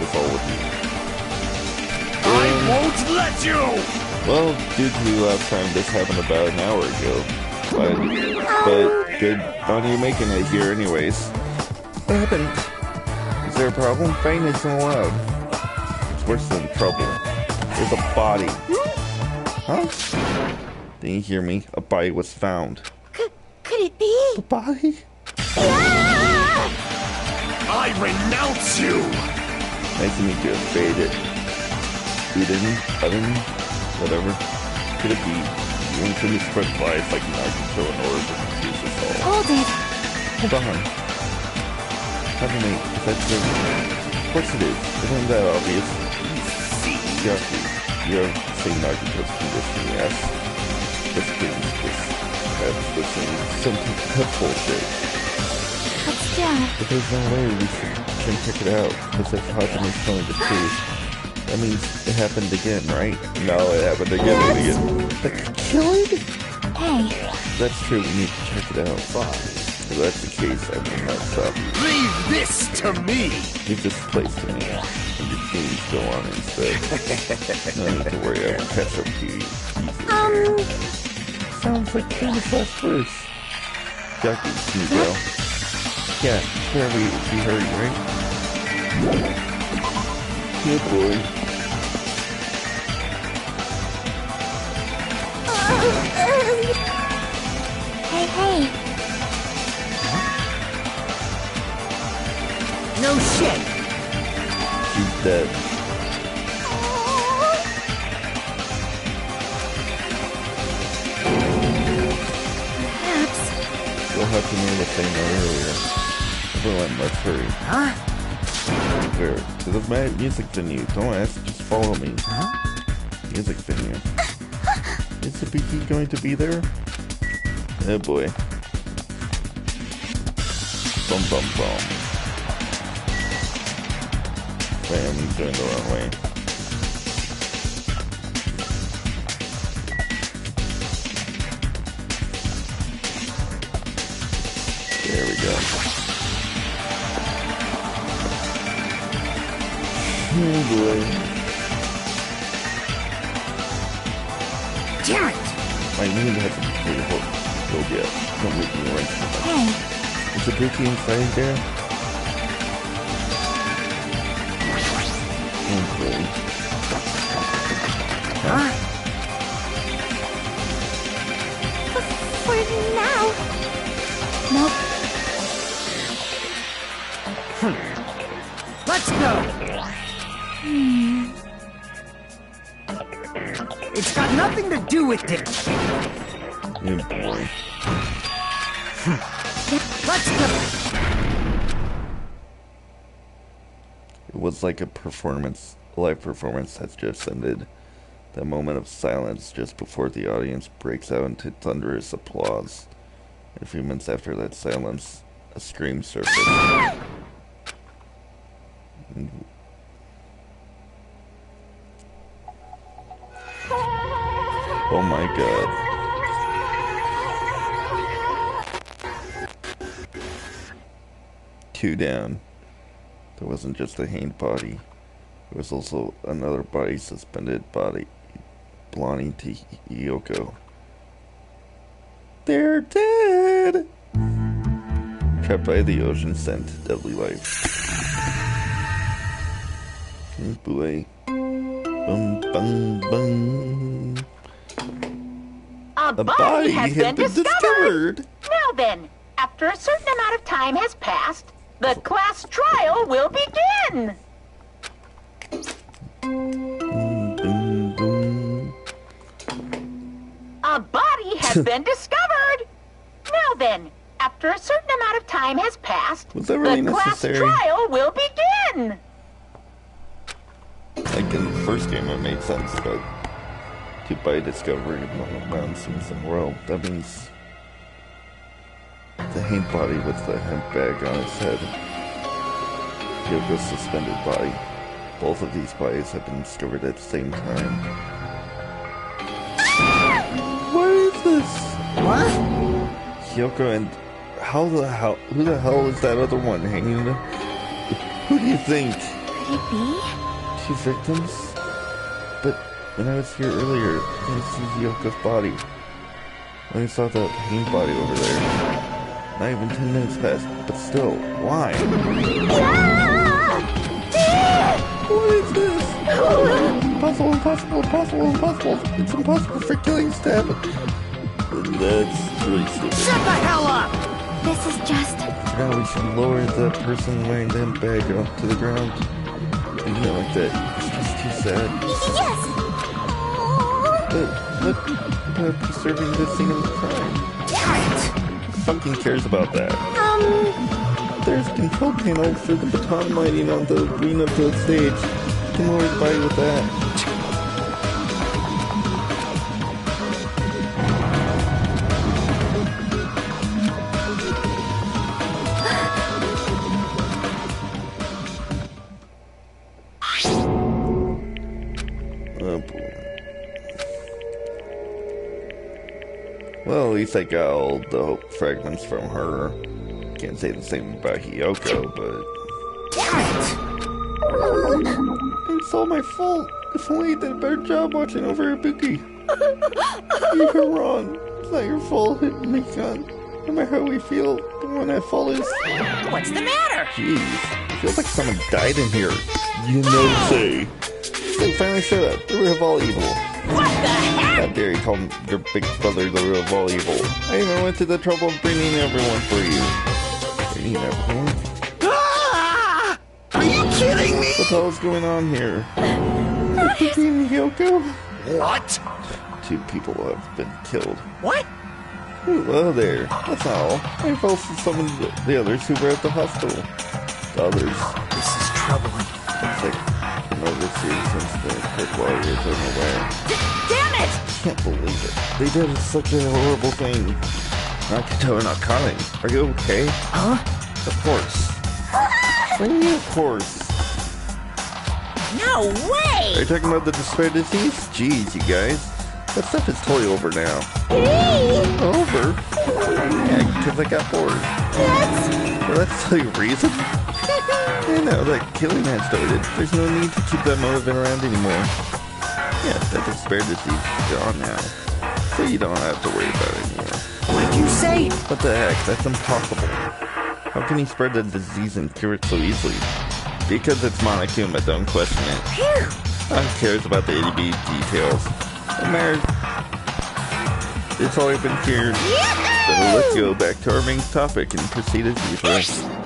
it's all with you. I won't let you! Well, due to last time, this happened about an hour ago. But good on you making it here anyways. What happened? Is there a problem? Fighting isn't allowed. It's worse than trouble. There's a body. Huh? Didn't you hear me? A body was found. Could it be? A body? I renounce you! Nice to meet you. Faded. Uden, whatever. Could it be? You intend to spread lies like Naruto in order to confuse us all. Hold it. Hold on. Pardon me, is that true? Of course it is. Isn't that obvious? You're saying Naruto's condition, yes? This thing, that's the same symptom of bullshit. But still. But there's no way we can check it out, because if Hajime's telling the truth, that means it happened again, right? No, it happened again and again. The killing? Hey. That's true, we need to check it out. Fine. If that's the case, I will not stop you. Leave this to me! Leave this place to me, and your teams go on instead. No need to worry, I will catch up to you easily. Sounds like famous last verse. Jackie, can you go? Yeah, sure, we heard you, right? Good boy. Hey. No shit. She's dead. Perhaps. We'll have to name the thing earlier. Everyone, let's hurry. Huh? Where? To the music venue. Don't ask, just follow me. Huh? Music venue. Is Sabiki going to be there? Oh boy. Bum bum bum. Bam, he's going the wrong way. There we go. Oh boy. Damn it! I need to have to pay the whole build yet. Don't make me run too much. Hey, Is the Buki inside there? Oh boy. Huh? for now. Nope. Let's go! It's got nothing to do with it. Oh boy. Let's go! It was like a live performance has just ended. That moment of silence just before the audience breaks out into thunderous applause. A few minutes after that silence, a scream surfaced. Oh my god. Two down. There wasn't just a hanged body. There was also another body suspended body belonging to Yoko. They're dead! Trapped by the ocean scent, deadly life. Oh boy. Bum bum bum. A body has been discovered. discovered. Now then, after a certain amount of time has passed, the class trial will begin. Boom, boom. A body has been discovered. Now then, after a certain amount of time has passed, Was that really the class necessary? trial will begin. Like in the first game it made sense, but to by discovery of nonsense and world, that means the hanged body with the hemp bag on its head. Yoko's suspended body. Both of these bodies have been discovered at the same time. What is this? What? Yoko and who the hell is that other one hanging? Who do you think? Could it be? Two victims? But when I was here earlier, I didn't see Yoko's body. I only saw the hanged body over there. Not even 10 minutes passed, but still, why? What is this? Impossible, impossible, impossible, impossible. It's impossible for killing stab. That's really stupid. Shut the hell up! This is just... Now we should lower the person wearing the hemp bag onto the ground. Leaving it like that. It's just too sad. Yes! But what about preserving the scene of the crime? Who fucking cares about that? There's control panel for the baton lighting on the arena of the stage. You can lower the body with that. Oh boy. Well, at least I got all the fragments from her. Can't say the same about Hiyoko, but... It's all my fault. If only I did a better job watching over Ibuki. You were wrong. It's not your fault, Mikon. No matter how we feel, the one at fault is... What's the matter? Jeez. Feels like someone died in here. You know, say. They finally showed up. The root of all evil. What the heck? How dare you call your big brother the root of all evil? I even went to the trouble of bringing everyone for you. Bringing everyone? Ah! Are you kidding me? What the hell is going on here? Ibuki and Hiyoko? What? Two people have been killed. What? Ooh, well there. That's not all. I've also summoned the others who were at the hospital. The others. This is troubling. It's like another serious incident occurred while you were unaware. Damn it! can't believe it. They did such a horrible thing. Nakito and Akane, are you okay? Huh? Of course. What do you mean, of course? No way! Are you talking about the despair disease? Jeez, you guys. That stuff is totally over now. Over? Yeah, because I got bored. Well, that's the reason. You know, that killing has started. There's no need to keep that motive around anymore. Yeah, that despair disease is gone now. So you don't have to worry about it anymore. What'd you say? What the heck? That's impossible. How can he spread the disease and cure it so easily? Because it's Monokuma, don't question it. Who cares about the itty-bitty details? It matters. It's already been cured. So let's go back to our main topic and proceed as usual.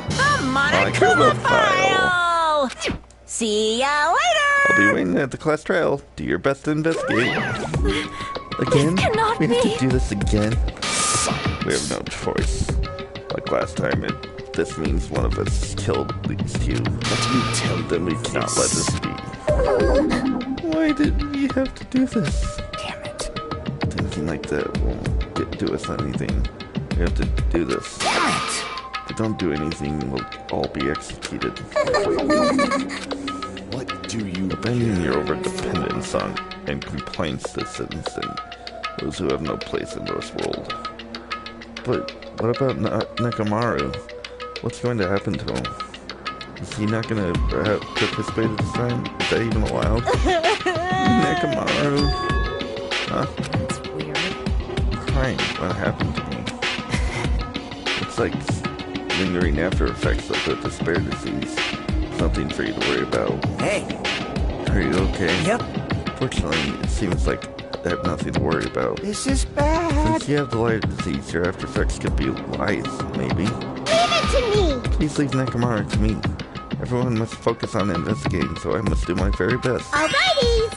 The Monokuma file! See ya later! I'll be waiting at the class trial. Do your best to investigate. Again? cannot We have be. to do this again? We have no choice. Like last time, this means one of us killed these two. Let me tell you. Then we cannot let this be. Why did we have to do this? Damn it. Thinking like that won't do us anything. We have to do this. Damn it. If we don't do anything, we'll all be executed. What do you Abandoning your overdependence on and complaints to citizens and those who have no place in this world. But what about Nekomaru? What's going to happen to him? Is he not going to participate this time? Is that even allowed? Nekomaru? Huh? That's weird. I'm crying. What happened to me? It's like lingering after effects of the despair disease. Nothing for you to worry about. Hey. Are you okay? Yep. Fortunately, it seems like I have nothing to worry about. This is bad. Since you have the lighter disease, your after effects could be lies, maybe. Leave it to me. Please leave Nekomaru to me. Everyone must focus on investigating, so I must do my very best. Alrighties.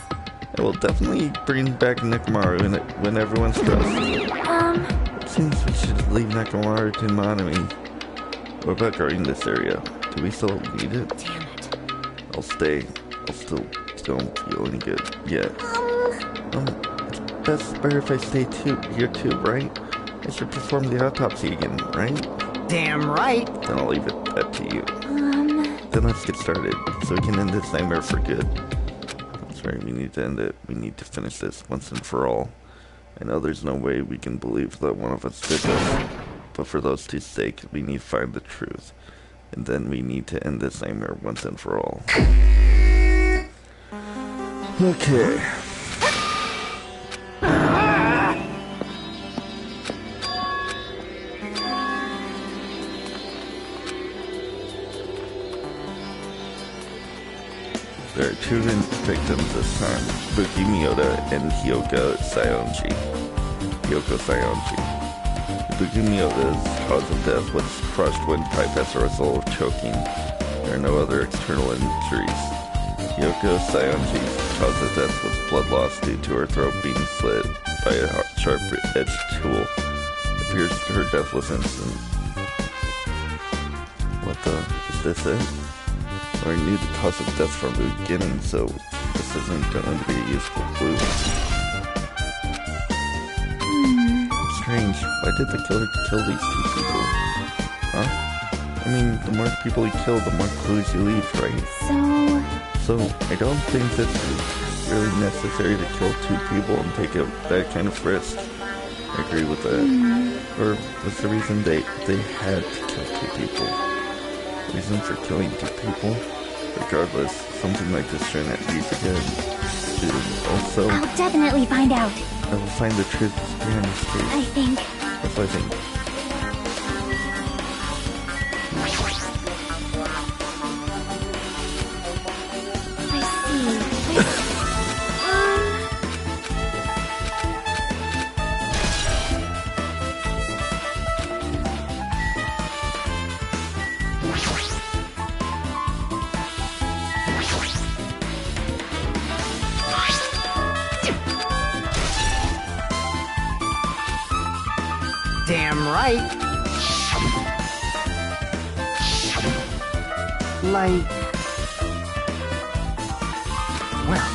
I will definitely bring back Nekomaru when everyone's stressed. Seems we should leave Nekomaru to Monami. What about guarding this area? Do we still need it? Damn it. I'll stay. I'll still don't feel any good yet. It's best better if I stay here too, right? I should perform the autopsy again, right? Damn right. Then I'll leave it up to you. Then let's get started, so we can end this nightmare for good. That's right, we need to end it. We need to finish this once and for all. I know there's no way we can believe that one of us did this, but for those two's sake, we need to find the truth. And then we need to end this nightmare once and for all. Okay. There are two victims this time, Buki Miyota and Hyoko Sayonji. Buki Miyota's cause of death was crushed windpipe as a result of choking. There are no other external injuries. Hyoko Sayonji's cause of death was blood loss due to her throat being slit by a sharp-edged tool. It appears her death was instant. What the? Is this it? I knew the cause of death from the beginning, so this isn't going to be a useful clue. Strange. Why did the killer kill these two people? Huh? I mean, the more people you kill, the more clues you leave, right? So I don't think this is really necessary to kill two people and take that kind of risk. I agree with that. Or was the reason they had to kill two people? Reason for killing two people? Regardless, something like this shouldn't happen again. Also, I'll definitely find out. I will find the truth behind this case. I think. That's what I think. I see. Damn right. Like... Well...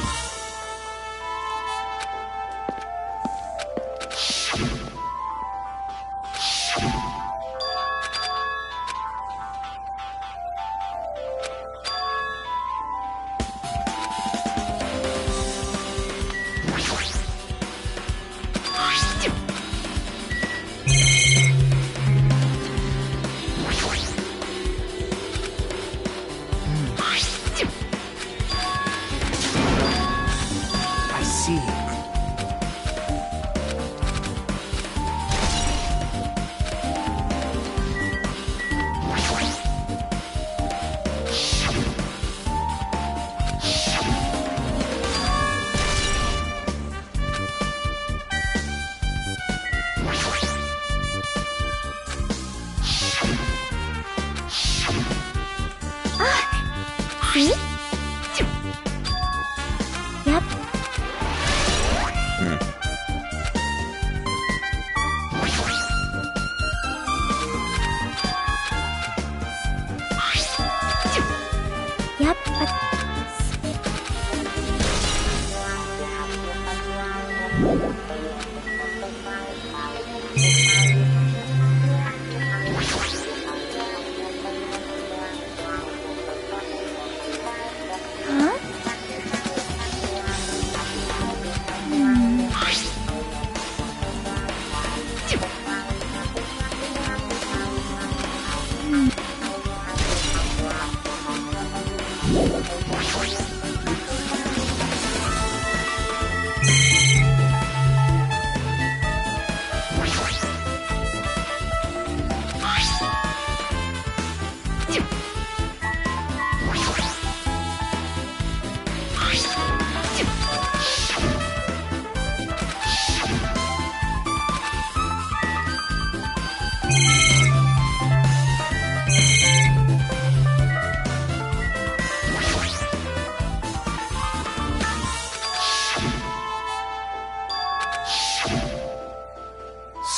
See? Yep. Yep, but... Huh?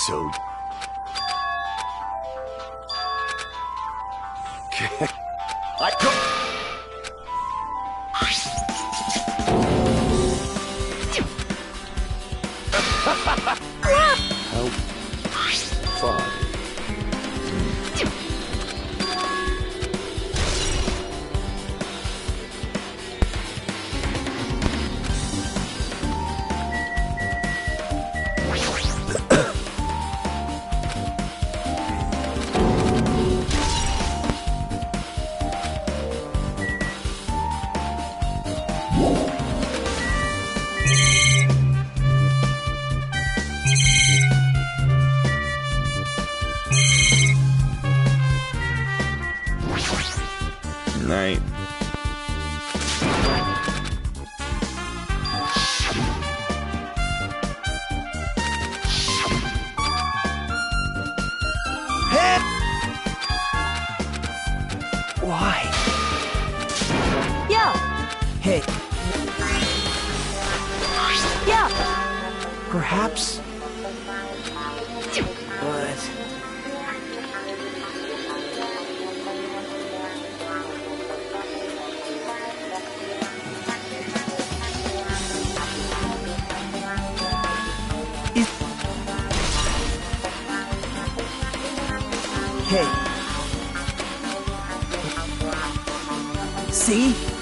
So... How fun. Night. Why? Yeah, Hey, yeah. perhaps... But... Hey. See?